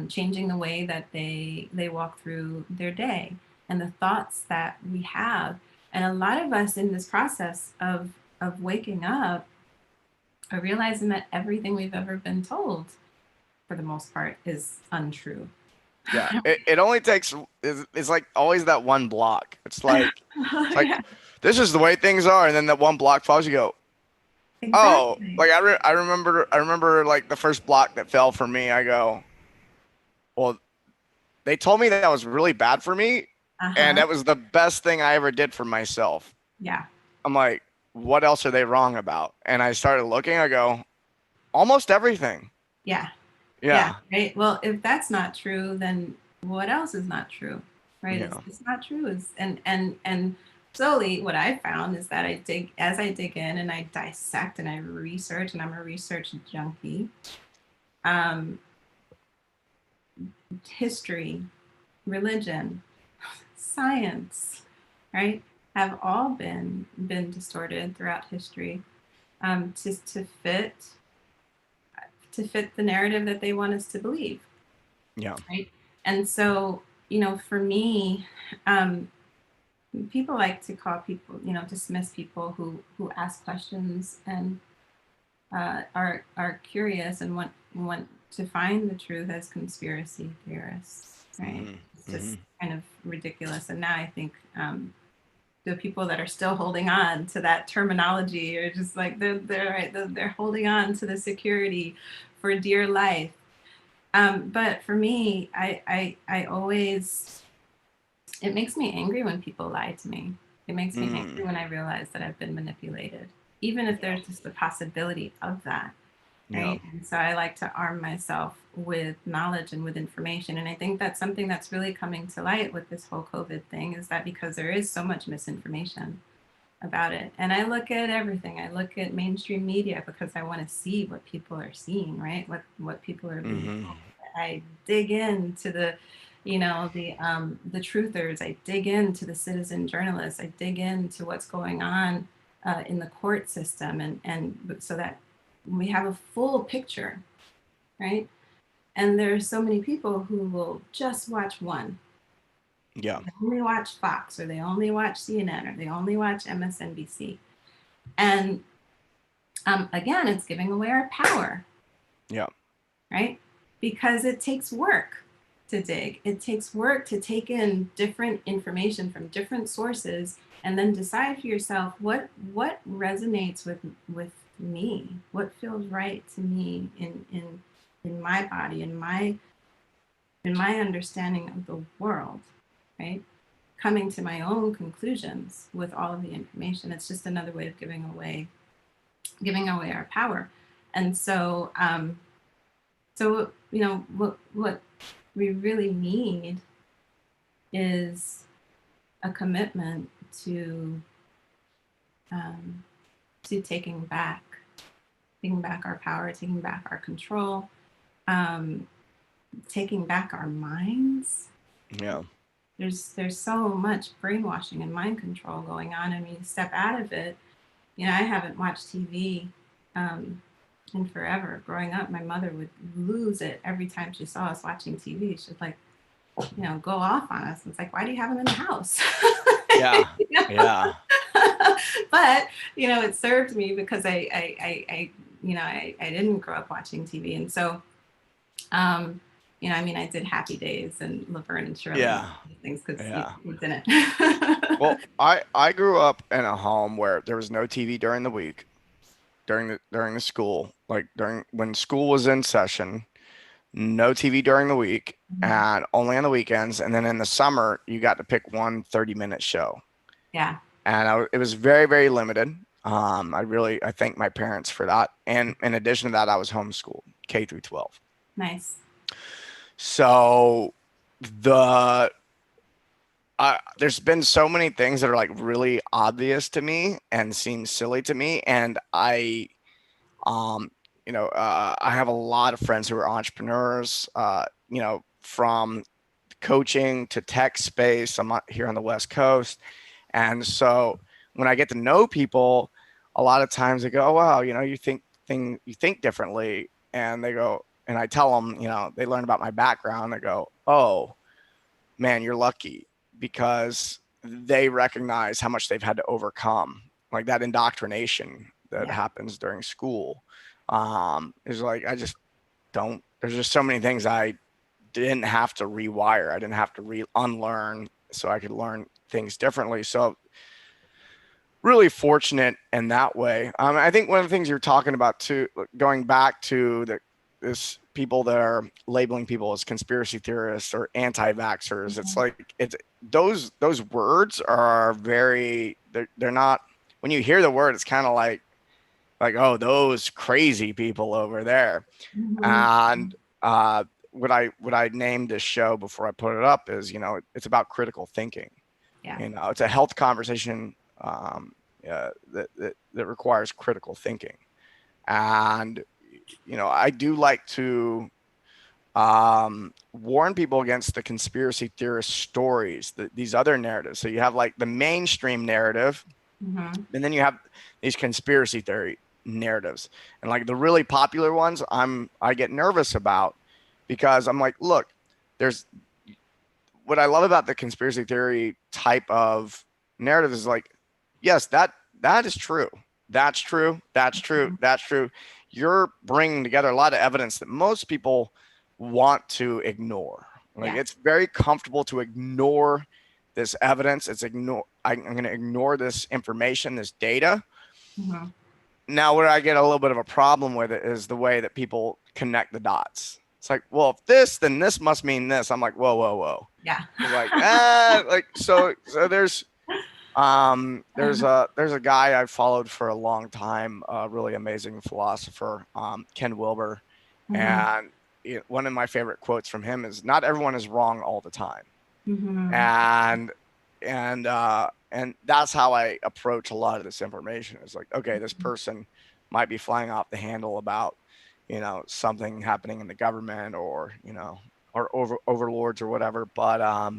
changing the way that they walk through their day, and the thoughts that we have. And a lot of us in this process of waking up are realizing that everything we've ever been told, for the most part, is untrue. yeah. It only takes. It's like always that one block. It's like Yeah, this is the way things are, and then that one block falls. You go, oh, exactly. like I remember like the first block that fell for me. I go, well, they told me that that was really bad for me, and Uh-huh. that was the best thing I ever did for myself. Yeah. I'm like, what else are they wrong about? And I started looking. I go, almost everything. Yeah. Yeah, Yeah, right. Well, if that's not true, then what else is not true, right? yeah, It's not true. And slowly, what I found is that I dig in and I dissect and I research, and I'm a research junkie. Um, History, religion, science, right, have all been distorted throughout history, to fit the narrative that they want us to believe, yeah. right? And so, for me, um, people like to call people, dismiss people who ask questions, and are curious and want to find the truth, as conspiracy theorists, right? Hmm. It's Hmm. just kind of ridiculous. And now I think the people that are still holding on to that terminology are just like they're right. They're holding on to the security for dear life. But for me, I always, it makes me angry when people lie to me. It makes me angry Mm. when I realize that I've been manipulated, even if Yeah, there's just the possibility of that, yeah. right? And so I like to arm myself with knowledge and with information. And I think that's something that's really coming to light with this whole COVID thing, is that because there is so much misinformation about it. And I look at everything. I look at mainstream media because I want to see what people are seeing, right? What people are being Hmm. told. I dig into the truthers. I dig into the citizen journalists. I dig into what's going on in the court system, and so that we have a full picture, right? And there's so many people who will just watch one. Yeah, They only watch Fox, or they only watch CNN, or they only watch MSNBC. And again, it's giving away our power, yeah. right? Because it takes work to dig. It takes work to take in different information from different sources, and then decide for yourself what resonates with me, what feels right to me in my body, in my understanding of the world, right? coming to my own conclusions with all of the information. It's just another way of giving away our power. And so, so what we really need is a commitment um, to taking back our power, taking back our control, um, taking back our minds. Yeah. There's so much brainwashing and mind control going on, and when you step out of it, I haven't watched TV in forever. Growing up, my mother would lose it every time she saw us watching TV. She'd like, go off on us. It's like, why do you have them in the house? Yeah. Yeah. But it served me because I didn't grow up watching TV, and so I did Happy Days and Laverne and Shirley Yeah. and things because Yeah. it's in it. Well, I grew up in a home where there was no TV during the week, during the school, like during when school was in session, no TV during the week and only on the weekends. And then in the summer, you got to pick one 30-minute show. Yeah. And it was very, very limited. I thank my parents for that. And in addition to that, I was homeschooled K through 12. Nice. So there's been so many things that are like really obvious to me and seem silly to me. And I have a lot of friends who are entrepreneurs, from coaching to tech space. I'm not here on the West Coast. And so when I get to know people, a lot of times they go, oh, wow, you think differently. And they go, and I tell them, they learn about my background. They go, oh man, you're lucky, because they recognize how much they've had to overcome, like that indoctrination that happens during school. Is like, I just don't, there's just so many things I didn't have to rewire. I didn't have to unlearn so I could learn things differently. So really fortunate in that way. I think one of the things you're talking about too, going back to this people that are labeling people as conspiracy theorists or anti-vaxxers, it's like, those words are very, they're not, when you hear the word, it's kind of like, oh, those crazy people over there. And what I named this show before I put it up is, it's about critical thinking. Yeah. It's a health conversation that requires critical thinking. And I do like to warn people against the conspiracy theorist stories, these other narratives. So you have like the mainstream narrative, and then you have these conspiracy theory narratives, and like the really popular ones I get nervous about, because I'm like, look, there's what I love about the conspiracy theory type of narrative is like, yes, that is true. That's true. That's true. That's true. You're bringing together a lot of evidence that most people want to ignore. Like, it's very comfortable to ignore this evidence. I'm going to ignore this information, this data. Now, where I get a little bit of a problem with it is the way that people connect the dots. It's like, well, if this, then this must mean this. I'm like, whoa, whoa, whoa. Yeah. So there's a guy I've followed for a long time, a really amazing philosopher, Ken Wilber. And one of my favorite quotes from him is, not everyone is wrong all the time. And that's how I approach a lot of this information. It's like, okay, this person might be flying off the handle about, something happening in the government, or, or overlords or whatever. But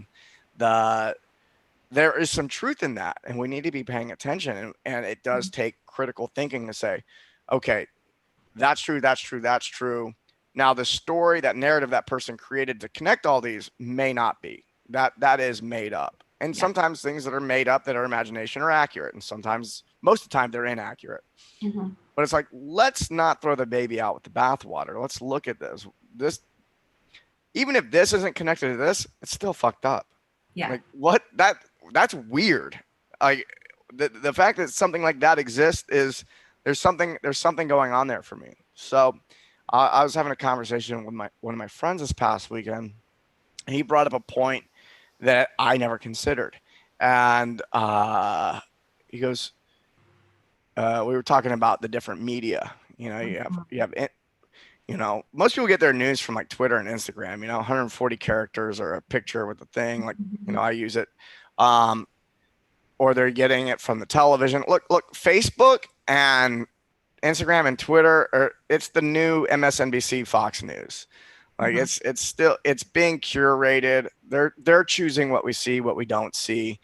there is some truth in that, and we need to be paying attention. And it does take critical thinking to say, okay, that's true, that's true, that's true. Now, the story, that narrative that person created to connect all these may not be. That is made up. And sometimes things that are made up, that are imagination, are accurate. And sometimes, most of the time, they're inaccurate. But it's like, let's not throw the baby out with the bathwater. Let's look at this. Even if this isn't connected to this, it's still fucked up. Yeah. Like, what? That's weird. Like, the fact that something like that exists is, there's something going on there for me. So I was having a conversation with one of my friends this past weekend, and he brought up a point that I never considered. And he goes, we were talking about the different media. Most people get their news from like Twitter and Instagram. 140 characters or a picture with a thing. Like, I use it. Um, or they're getting it from the television. Look, Facebook and Instagram and Twitter, it's the new MSNBC, Fox News. Like it's being curated. They're choosing what we see, what we don't see.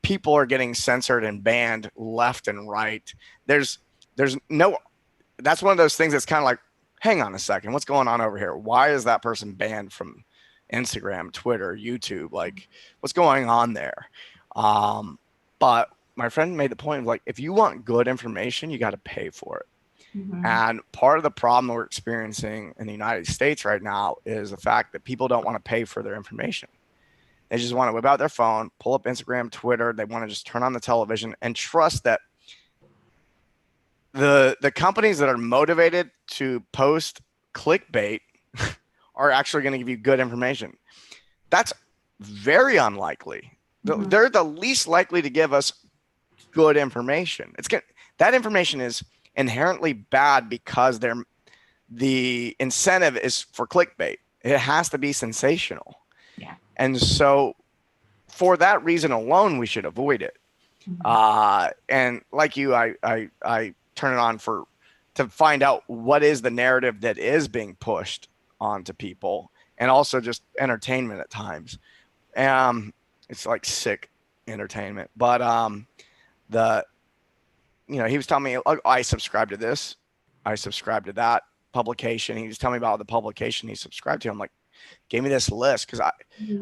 People are getting censored and banned left and right. There's there's no That's one of those things that's kind of like, hang on a second, what's going on over here? Why is that person banned from Instagram, Twitter, YouTube? Like, what's going on there? But my friend made the point of like, if you want good information, you got to pay for it. And part of the problem we're experiencing in the United States right now is the fact that people don't want to pay for their information. They just want to whip out their phone, pull up Instagram, Twitter. They want to just turn on the television and trust that the companies that are motivated to post clickbait are actually going to give you good information. That's very unlikely. They're the least likely to give us good information. That information is inherently bad because the incentive is for clickbait. It has to be sensational. Yeah. And so for that reason alone, we should avoid it. And like you, I turn it on to find out what is the narrative that is being pushed onto people, and also just entertainment at times. It's like sick entertainment, but he was telling me, oh, I subscribe to this, I subscribe to that publication. He was telling me about the publication he subscribed to. I'm like, give me this list, because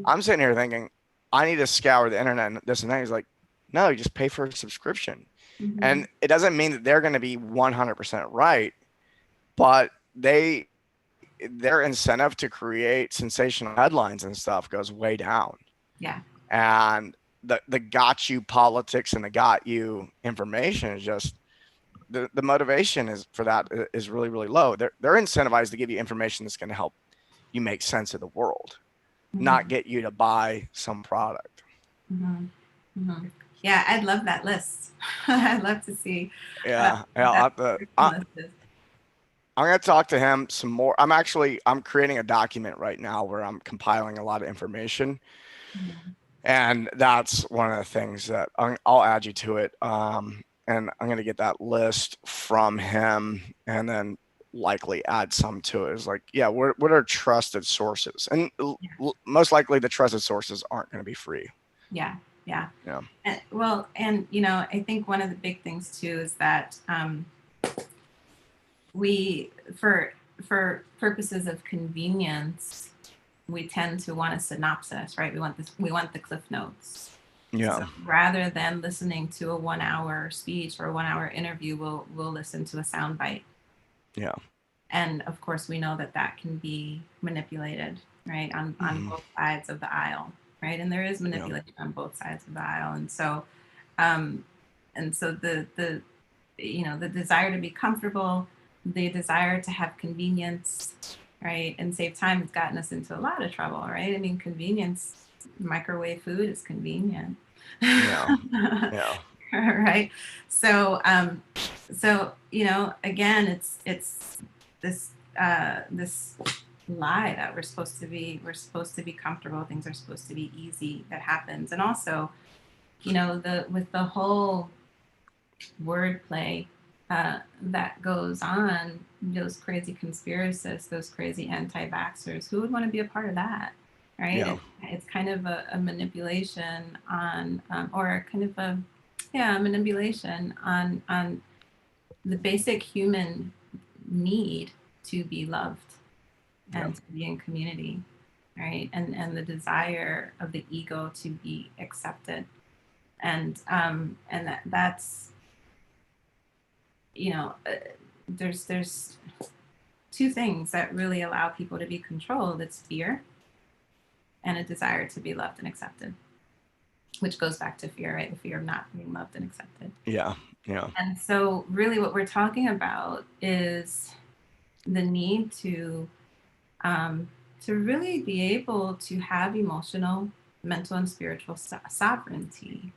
I'm sitting here thinking I need to scour the internet and this and that. He's like, no, you just pay for a subscription. And it doesn't mean that they're going to be 100% right, but their incentive to create sensational headlines and stuff goes way down. Yeah. And the got you politics and the got you information is just the motivation is for that is really, really low. They're incentivized to give you information that's going to help you make sense of the world, not get you to buy some product. Yeah, I'd love that list. I'd love to see. Yeah, I'm going to talk to him some more. I'm creating a document right now where I'm compiling a lot of information. And that's one of the things that I'll add you to it. And I'm going to get that list from him and then likely add some to it. It's like, yeah, what are trusted sources? And most likely the trusted sources aren't going to be free. Yeah. Yeah. And I think one of the big things too is that we, for purposes of convenience, we tend to want a synopsis, right? We want the Cliff Notes. Yeah. So rather than listening to a 1 hour speech or a 1 hour interview, we'll listen to a soundbite. Yeah. And of course, we know that can be manipulated, right, on both sides of the aisle, right? And there is manipulation on both sides of the aisle, and so the desire to be comfortable, the desire to have convenience, right, and save time has gotten us into a lot of trouble, right? I mean, convenience, microwave food is convenient. Yeah. Right. So again, it's this lie that we're supposed to be comfortable, things are supposed to be easy, that happens. And also, with the whole wordplay that goes on, those crazy conspiracists, those crazy anti-vaxxers, who would want to be a part of that, right? Yeah. It's kind of a manipulation on, or kind of a manipulation on the basic human need to be loved and to be in community, right? And the desire of the ego to be accepted, and that's there's two things that really allow people to be controlled. It's fear and a desire to be loved and accepted, which goes back to fear, right? The fear of not being loved and accepted. Yeah. And so really what we're talking about is the need to really be able to have emotional mental and spiritual sovereignty,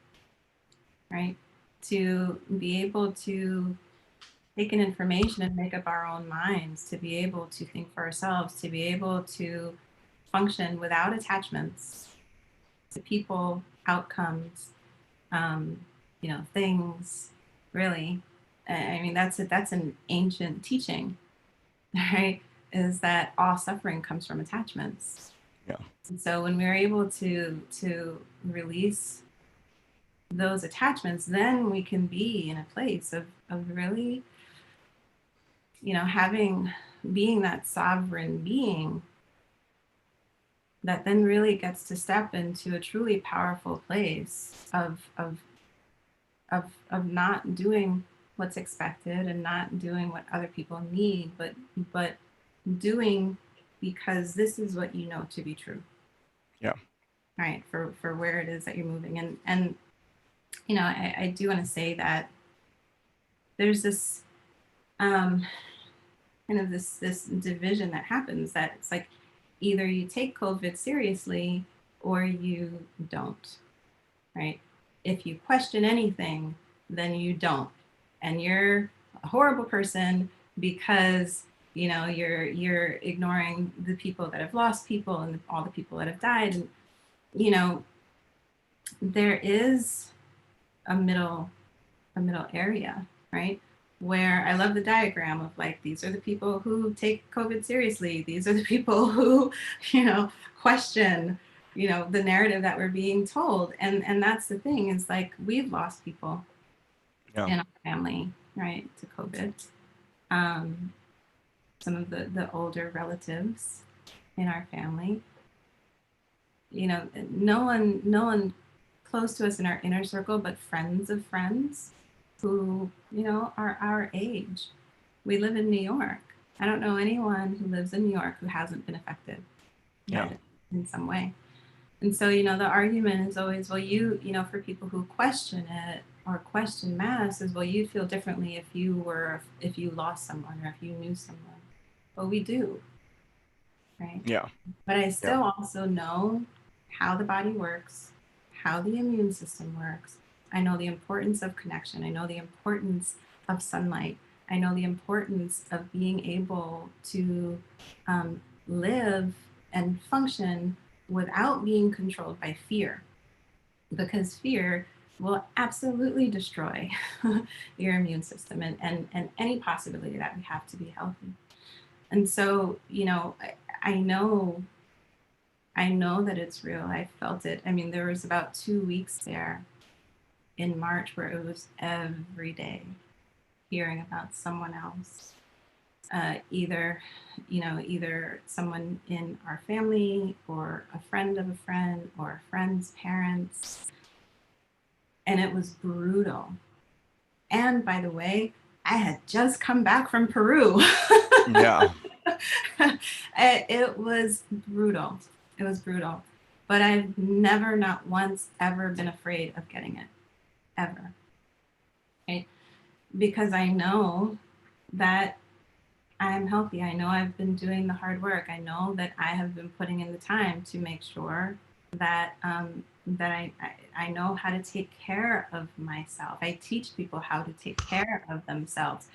right? To be able to take in information and make up our own minds, to be able to think for ourselves, to be able to function without attachments to people, outcomes, um, things, really. I mean, that's an ancient teaching, right? Is that all suffering comes from attachments. Yeah. And so when we're able to release those attachments, then we can be in a place of really, having being that sovereign being that then really gets to step into a truly powerful place of not doing what's expected and not doing what other people need, but doing because this is what you know to be true. Yeah. Right. For where it is that you're moving. And I do want to say that there's this um kind of this division that happens, that it's like either you take COVID seriously or you don't, right? If you question anything, then you don't. And you're a horrible person because you're ignoring the people that have lost people and all the people that have died. And you know, there is a middle area, right? Where I love the diagram of like, these are the people who take COVID seriously. These are the people who, question, the narrative that we're being told. And that's the thing, is like, we've lost people Yeah. in our family, right, to COVID. Um, some of the older relatives in our family, no one close to us in our inner circle, but friends of friends who, are our age. We live in New York. I don't know anyone who lives in New York who hasn't been affected by Yeah. it in some way. And so, the argument is always, well, for people who question it or question mass, is, well, you'd feel differently if you lost someone or if you knew someone. Well, we do, right? Yeah. But I Yeah. still also know how the body works, how the immune system works. I know the importance of connection. I know the importance of sunlight. I know the importance of being able to live and function without being controlled by fear, because fear will absolutely destroy your immune system and any possibility that we have to be healthy. And so, I know that it's real. I felt it. I mean, there was about 2 weeks there in March where it was every day hearing about someone else, either someone in our family or a friend of a friend or a friend's parents. And it was brutal. And by the way, I had just come back from Peru. Yeah. It was brutal. It was brutal. But I've never, not once, ever been afraid of getting it. Ever. Right? Because I know that I'm healthy. I know I've been doing the hard work. I know that I have been putting in the time to make sure that I know how to take care of myself. I teach people how to take care of themselves.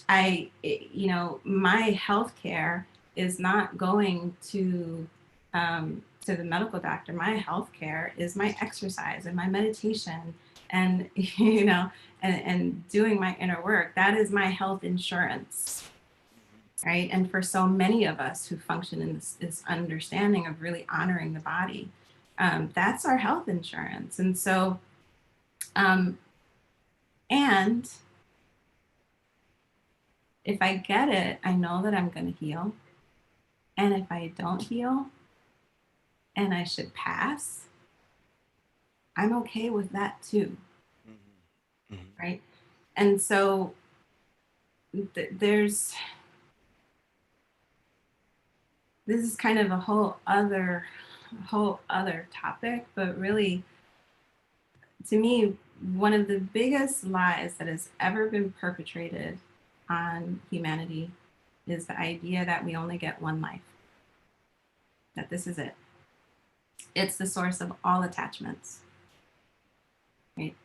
My healthcare is not going to the medical doctor. My healthcare is my exercise and my meditation, and and doing my inner work. That is my health insurance, right? And for so many of us who function in this understanding of really honoring the body, that's our health insurance. And so, and if I get it, I know that I'm going to heal. And if I don't heal and I should pass, I'm okay with that too. Mm-hmm. Mm-hmm. Right. And so there's, this is kind of a whole other topic, but really, to me, one of the biggest lies that has ever been perpetrated on humanity is the idea that we only get one life, that this is it. It's the source of all attachments, right?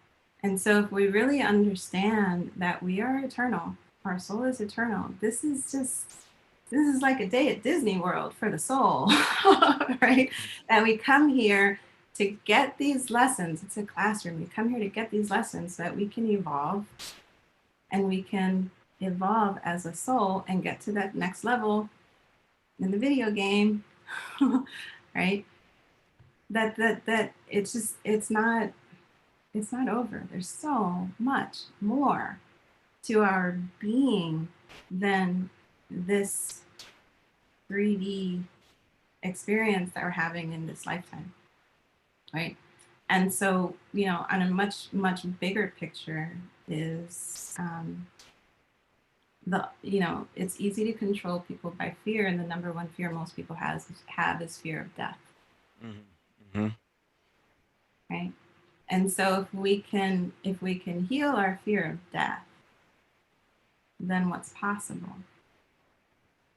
And so if we really understand that we are eternal, our soul is eternal, this is like a day at Disney World for the soul, right? That we come here to get these lessons. It's a classroom. We come here to get these lessons so that we can evolve, and we can evolve as a soul and get to that next level in the video game, right? That it's just it's not over. There's so much more to our being than this 3D experience that we're having in this lifetime, right? And so, on a much bigger picture is it's easy to control people by fear, and the number one fear most people have is fear of death, Mm-hmm. right? And so if we can heal our fear of death, then what's possible,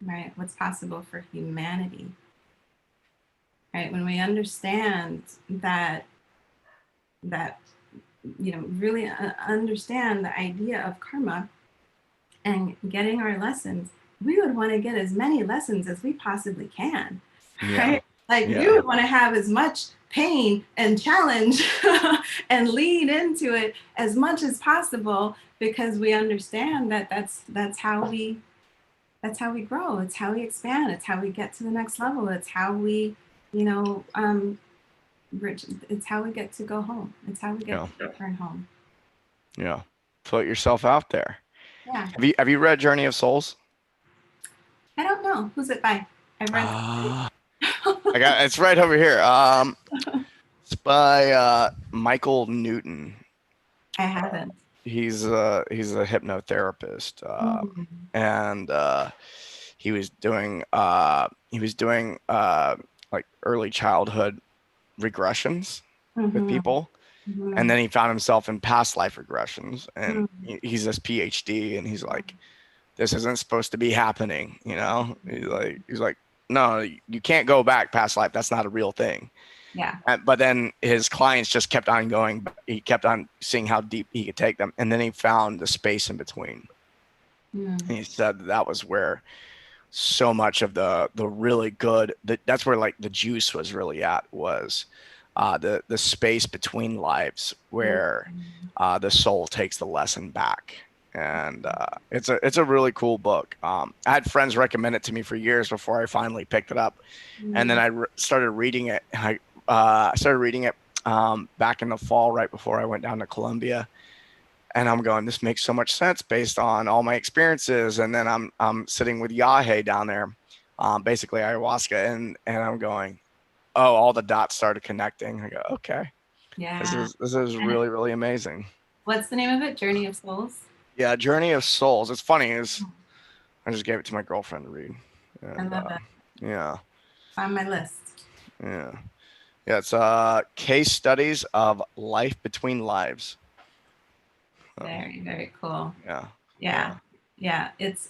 right? What's possible for humanity, right? When we understand that really understand the idea of karma and getting our lessons, we would want to get as many lessons as we possibly can, Yeah. right? Like we Yeah. would want to have as much pain and challenge and lean into it as much as possible, because we understand that that's how we grow. It's how we expand. It's how we get to the next level. It's how we, you know, it's how we get to go home. It's how we get Yeah. to return home. Yeah. Put yourself out there. Yeah. Have you read Journey of Souls? I don't know. Who's it by? I've read I got it's right over here. It's by Michael Newton. I haven't. He's a hypnotherapist, Mm-hmm. and he was doing like early childhood regressions with Mm-hmm. people, and then he found himself in past life regressions, and he's this PhD, and he's like, this isn't supposed to be happening, you know? He's like, no, you can't go back past life. That's not a real thing. Yeah. But then his clients just kept on going. He kept on seeing how deep he could take them, and then he found the space in between. Mm. And he said that was where so much of the really good that's where like the juice was really at, was the space between lives where Mm. the soul takes the lesson back. And it's a really cool book. I had friends recommend it to me for years before I finally picked it up, and then Mm. I started reading it. I started reading it back in the fall, right before I went down to Colombia, and I'm going, this makes so much sense based on all my experiences. And then I'm sitting with Yahe down there, basically ayahuasca, and I'm going, oh, all the dots started connecting. I go, okay, this Yeah. is this is really really amazing. What's the name of it? Journey of Souls. Yeah, Journey of Souls. It's funny is I just gave it to my girlfriend to read, I and love it. yeah, It's on my list. yeah, yeah. It's case studies of life between lives. Very, very cool. Yeah, Yeah. yeah, Yeah. It's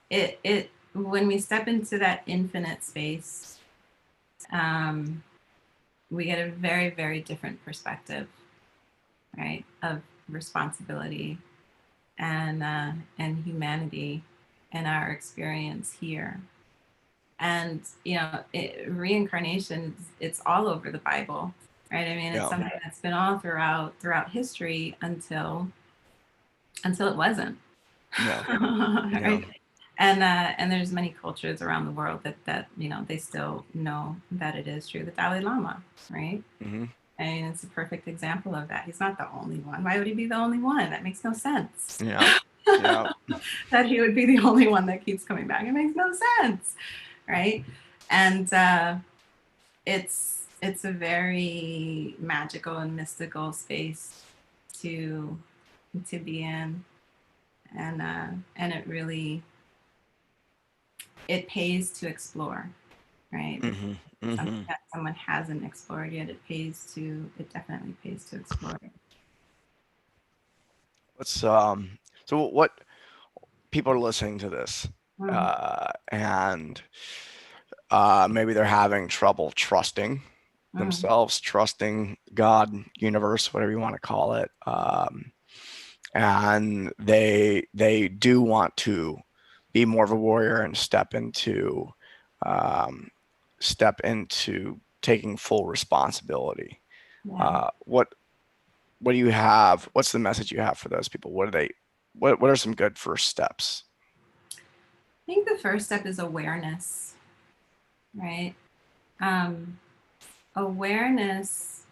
it when we step into that infinite space, um, we get a very, very different perspective, right? Of responsibility and humanity and our experience here. And reincarnation, it's all over the Bible, right? I mean, it's yeah, something that's been all throughout history until it wasn't. yeah, yeah, Right? And there's many cultures around the world that they still know that it is true. The Dalai Lama, right? hmm, I mean, it's a perfect example of that. He's not the only one. Why would he be the only one? That makes no sense. yeah, yeah, That he would be the only one that keeps coming back. It makes no sense, right? And it's a very magical and mystical space to be in, and it pays to explore, right? If hmm, it's something hmm. that someone hasn't explored yet, it definitely pays to explore it. Let's so what people are listening to this, Mm. and maybe they're having trouble trusting Mm, themselves, trusting God, universe, whatever you want to call it. And they do want to be more of a warrior and um, step into taking full responsibility. yeah. What do you have? What's the message you have for those people? What are they? What are some good first steps? I think the first step is awareness, right? Um, awareness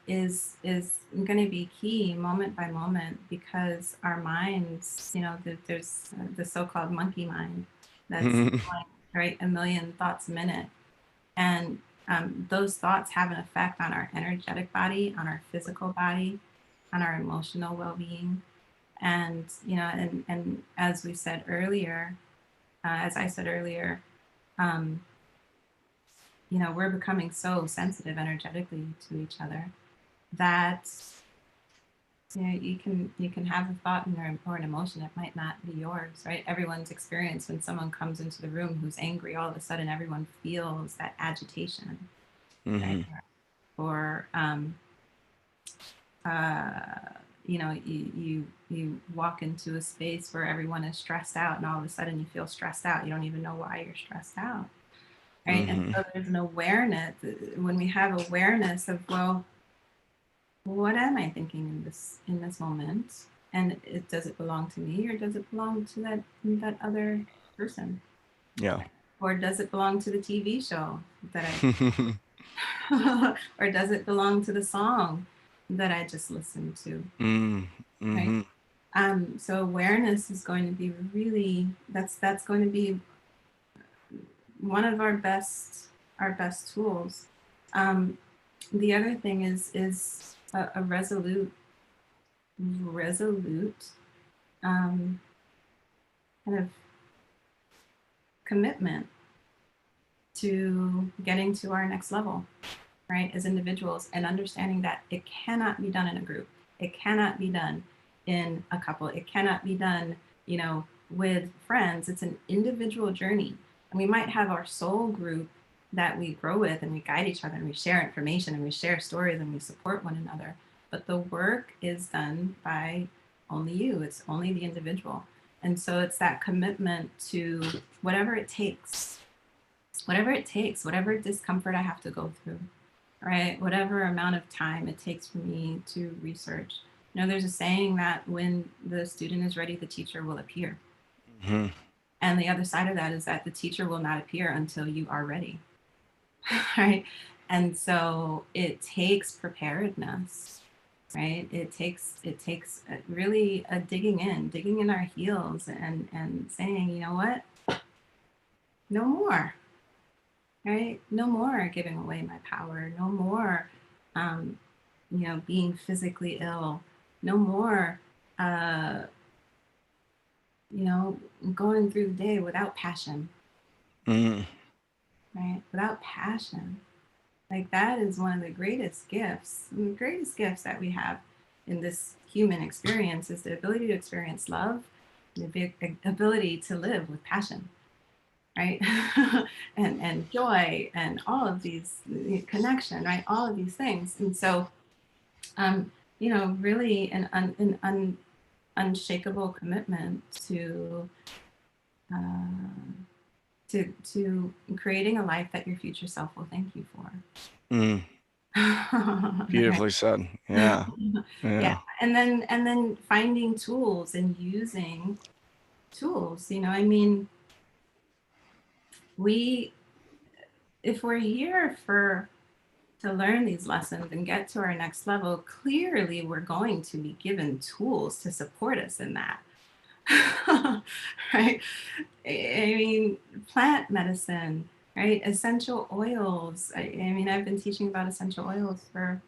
is going to be key moment by moment, because our minds, there's the so-called monkey mind that's going, right, a million thoughts a minute, and those thoughts have an effect on our energetic body, on our physical body, on our emotional well-being. And and as we said earlier, as I said earlier, um, we're becoming so sensitive energetically to each other that you can have a thought or an emotion that might not be yours, right? Everyone's experience, when someone comes into the room who's angry, all of a sudden everyone feels that agitation, right? Mm-hmm. Or uh, you walk into a space where everyone is stressed out, and all of a sudden you feel stressed out. You don't even know why you're stressed out, right? And Mm-hmm. so there's an awareness. When we have awareness of, well, what am I thinking in this moment, and does it belong to me, or does it belong to that other person, Yeah. or does it belong to the TV show that I or does it belong to the song that I just listened to, right? Mm-hmm. So awareness is going to be really, that's going to be one of our best tools. Um, the other thing is a resolute um, kind of commitment to getting to our next level, right? As individuals, and understanding that it cannot be done in a group. It cannot be done in a couple. It cannot be done, with friends. It's an individual journey. And we might have our soul group that we grow with, and we guide each other, and we share information, and we share stories, and we support one another. But the work is done by only you. It's only the individual. And so it's that commitment to whatever it takes, whatever discomfort I have to go through, right? Whatever amount of time it takes for me to research. There's a saying that when the student is ready, the teacher will appear. Mm-hmm. And the other side of that is that the teacher will not appear until you are ready, right? And so it takes preparedness, right? It takes really a digging in our heels, and saying, you know what, no more, right? No more giving away my power. No more, um, being physically ill. No more, uh, you know, going through the day without passion, Mm-hmm. right? Without passion. Like, that is one of the greatest gifts that we have in this human experience, is the ability to experience love, the ability to live with passion, right? and joy, and all of these, connection, right? All of these things. And so, really an unshakable commitment uh, to creating a life that your future self will thank you for. Mm. Right. Beautifully said. Yeah. Yeah. Yeah. And then finding tools and using tools. I mean, we if we're here for to learn these lessons and get to our next level, clearly we're going to be given tools to support us in that. Right? I mean, plant medicine, right? Essential oils. I mean, I've been teaching about essential oils for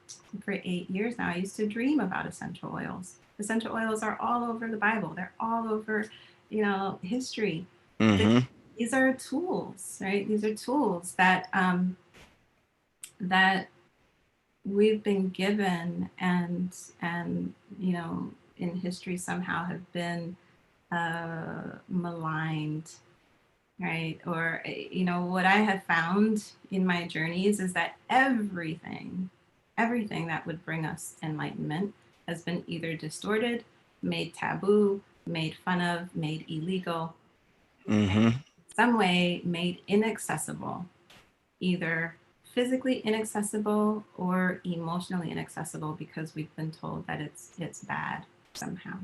8 years now. I used to dream about essential oils. Essential oils are all over the Bible. They're all over, history. They, Mm-hmm. these are tools, right? These are tools that we've been given, and in history somehow have been maligned, right? Or, what I have found in my journeys is that everything that would bring us enlightenment has been either distorted, made taboo, made fun of, made illegal, Mm-hmm. some way made inaccessible, either physically inaccessible or emotionally inaccessible because we've been told that it's bad somehow.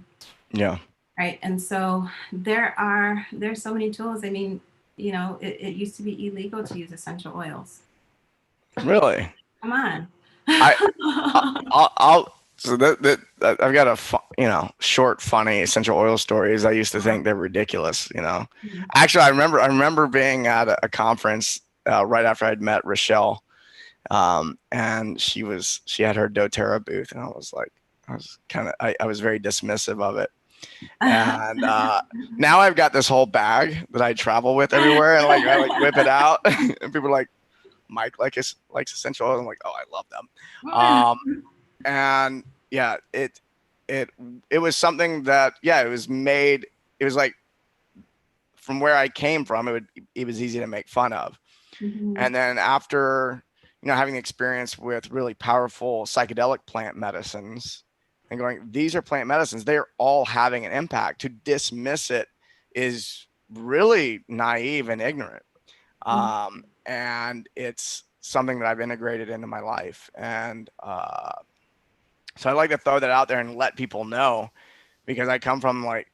Yeah. Right. And so there's so many tools. I mean, it used to be illegal to use essential oils. Really. Come on. I I'll so that I've got a short funny essential oil stories. I used to think they're ridiculous. Actually, I remember being at a conference right after I'd met Rochelle, and she had her DoTerra booth, and I was very dismissive of it. And now I've got this whole bag that I travel with everywhere, and like I like whip it out, and people are like, Mike likes essential oils. I'm like, oh, I love them. Um, and yeah, it it was something that, yeah, it was made. It was like, from where I came from, it was easy to make fun of. Mhm. And then after, having experience with really powerful psychedelic plant medicines and going, these are plant medicines, they're all having an impact. To dismiss it is really naive and ignorant. And it's something that I've integrated into my life. And so I like to throw that out there and let people know, because I come from like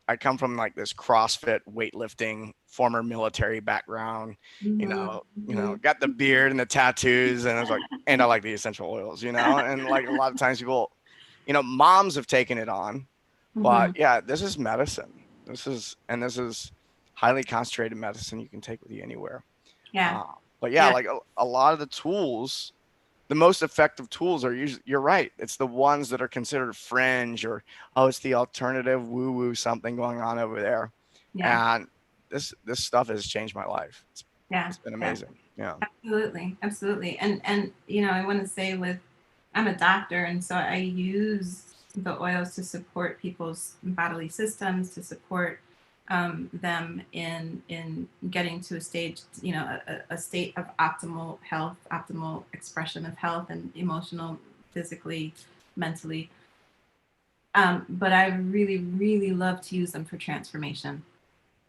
this CrossFit weightlifting former military background, Mhm. Mhm. got the beard and the tattoos, and I was like, and I like the essential oils, and like a lot of times people, moms have taken it on, but Mhm. yeah, this is medicine. This is highly concentrated medicine you can take with you anywhere. Yeah. Uh, but yeah, Yeah. like a lot of the tools, the most effective tools are usually, you're right, it's the ones that are considered fringe, or, oh, it's the alternative woo woo something going on over there. Yeah. And this stuff has changed my life. Yeah. It's been Yeah. amazing. Yeah. Absolutely. Absolutely. And I want to say, I'm a doctor, and so I use the oils to support people's bodily systems, to support them in getting to a stage, a state of optimal health, optimal expression of health, and emotional, physically, mentally. But I really, really love to use them for transformation.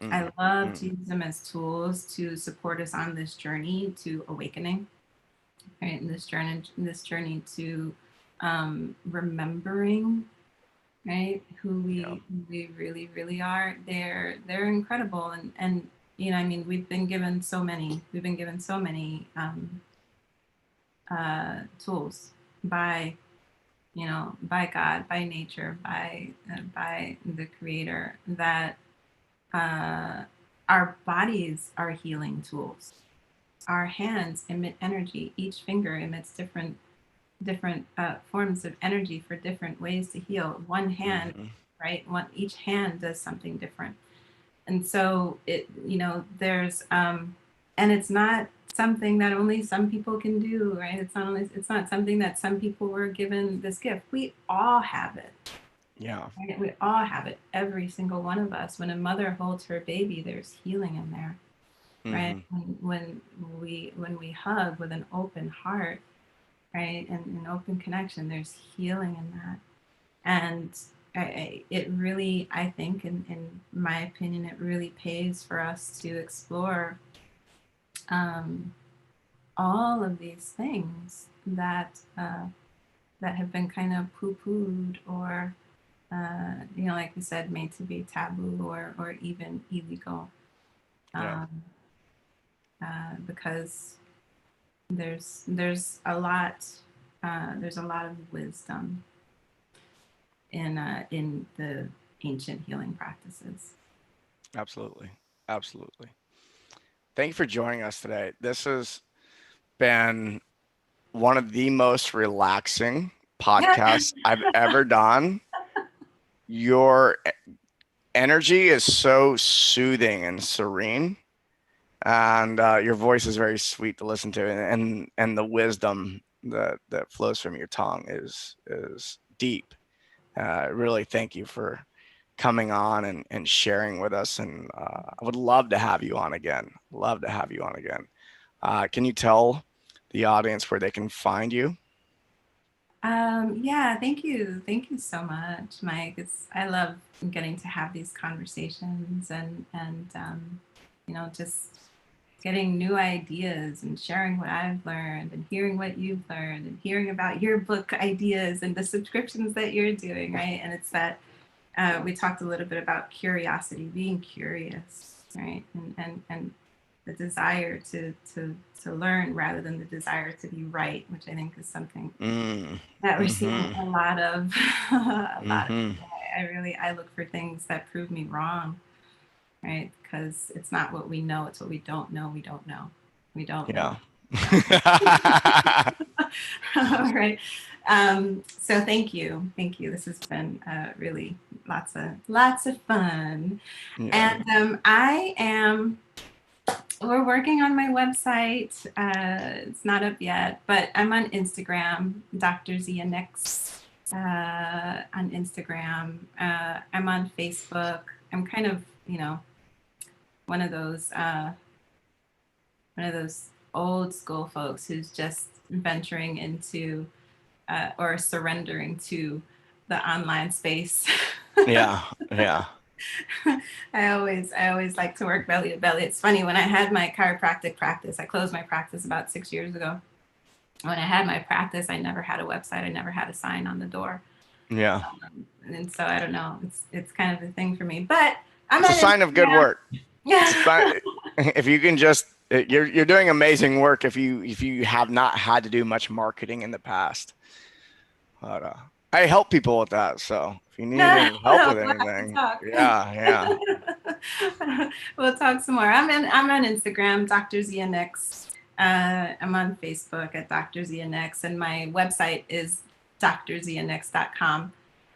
I Mm, love to mm, use them as tools to support us on this journey to awakening, right? In this journey to remembering, right, who yeah. we really, really are. They're incredible, and I mean, we've been given so many tools by by God, by nature, by the Creator, that uh, our bodies are healing tools. Our hands emit energy. Each finger emits different forms of energy for different ways to heal. One hand, Hmm. right? Each hand does something different. And so there's and it's not something that only some people can do, right? It's not something that some people were given this gift. We all have it. Yeah. Right? We all have it. Every single one of us. When a mother holds her baby, there's healing in there, right? Hmm. When we hug with an open heart, right, and an open connection, there's healing in that. And it really, I think, in my opinion, it really pays for us to explore um, all of these things that have been kind of poo-pooed, or like we said, made to be taboo, or even illegal, Yeah. um, because there's a lot of wisdom in the ancient healing practices. Absolutely. Absolutely. Thank you for joining us today. This has been one of the most relaxing Yeah. podcasts I've ever done. Your energy is so soothing and serene, and your voice is very sweet to listen to, and the wisdom that flows from your tongue is deep. Really, thank you for coming on and sharing with us. And I would love to have you on again. Love to have you on again. Can you tell the audience where they can find you? Yeah, thank you. Thank you so much, Mike. I love getting to have these conversations and just getting new ideas and sharing what I've learned and hearing what you've learned and hearing about your book ideas and the subscriptions that you're doing, right? And it's that we talked a little bit about curiosity, being curious, right? And the desire to learn rather than the desire to be right, which I think is something Mm, that we're seeing mm-hmm, a lot of. A lot of mm-hmm. I look for things that prove me wrong, right? Because it's not what we know, it's what we don't know. We don't know. We don't know. Yeah. We don't know. All right. So thank you. This has been really lots of fun. Yeah. And we're working on my website. It's not up yet, but I'm on Instagram, Dr. Zia Nix, on Instagram. I'm on Facebook. I'm kind of, one of those uh, one of those old school folks who's just venturing into or surrendering to the online space. Yeah. Yeah. I always like to work belly to belly. It's funny, when I had my chiropractic practice, I closed my practice about 6 years ago. When I had my practice, I never had a website. I never had a sign on the door. Yeah. And so I don't know. It's kind of a thing for me. But I'm It's a on sign of good Instagram. work. It's Yeah. a sign, if you can just you're doing amazing work if you have not had to do much marketing in the past. But I help people with that. So if you need any help We'll with have to anything, talk. yeah, yeah. We'll talk some more. I'm on Instagram, Dr. Zia Nix. I'm on Facebook at Dr. Zia Nix, and my website is drzianix.com.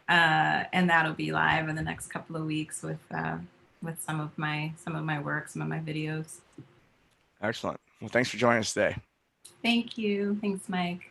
And that'll be live in the next couple of weeks with some of my work, some of my videos. Excellent. Well, thanks for joining us today. Thank you. Thanks, Mike.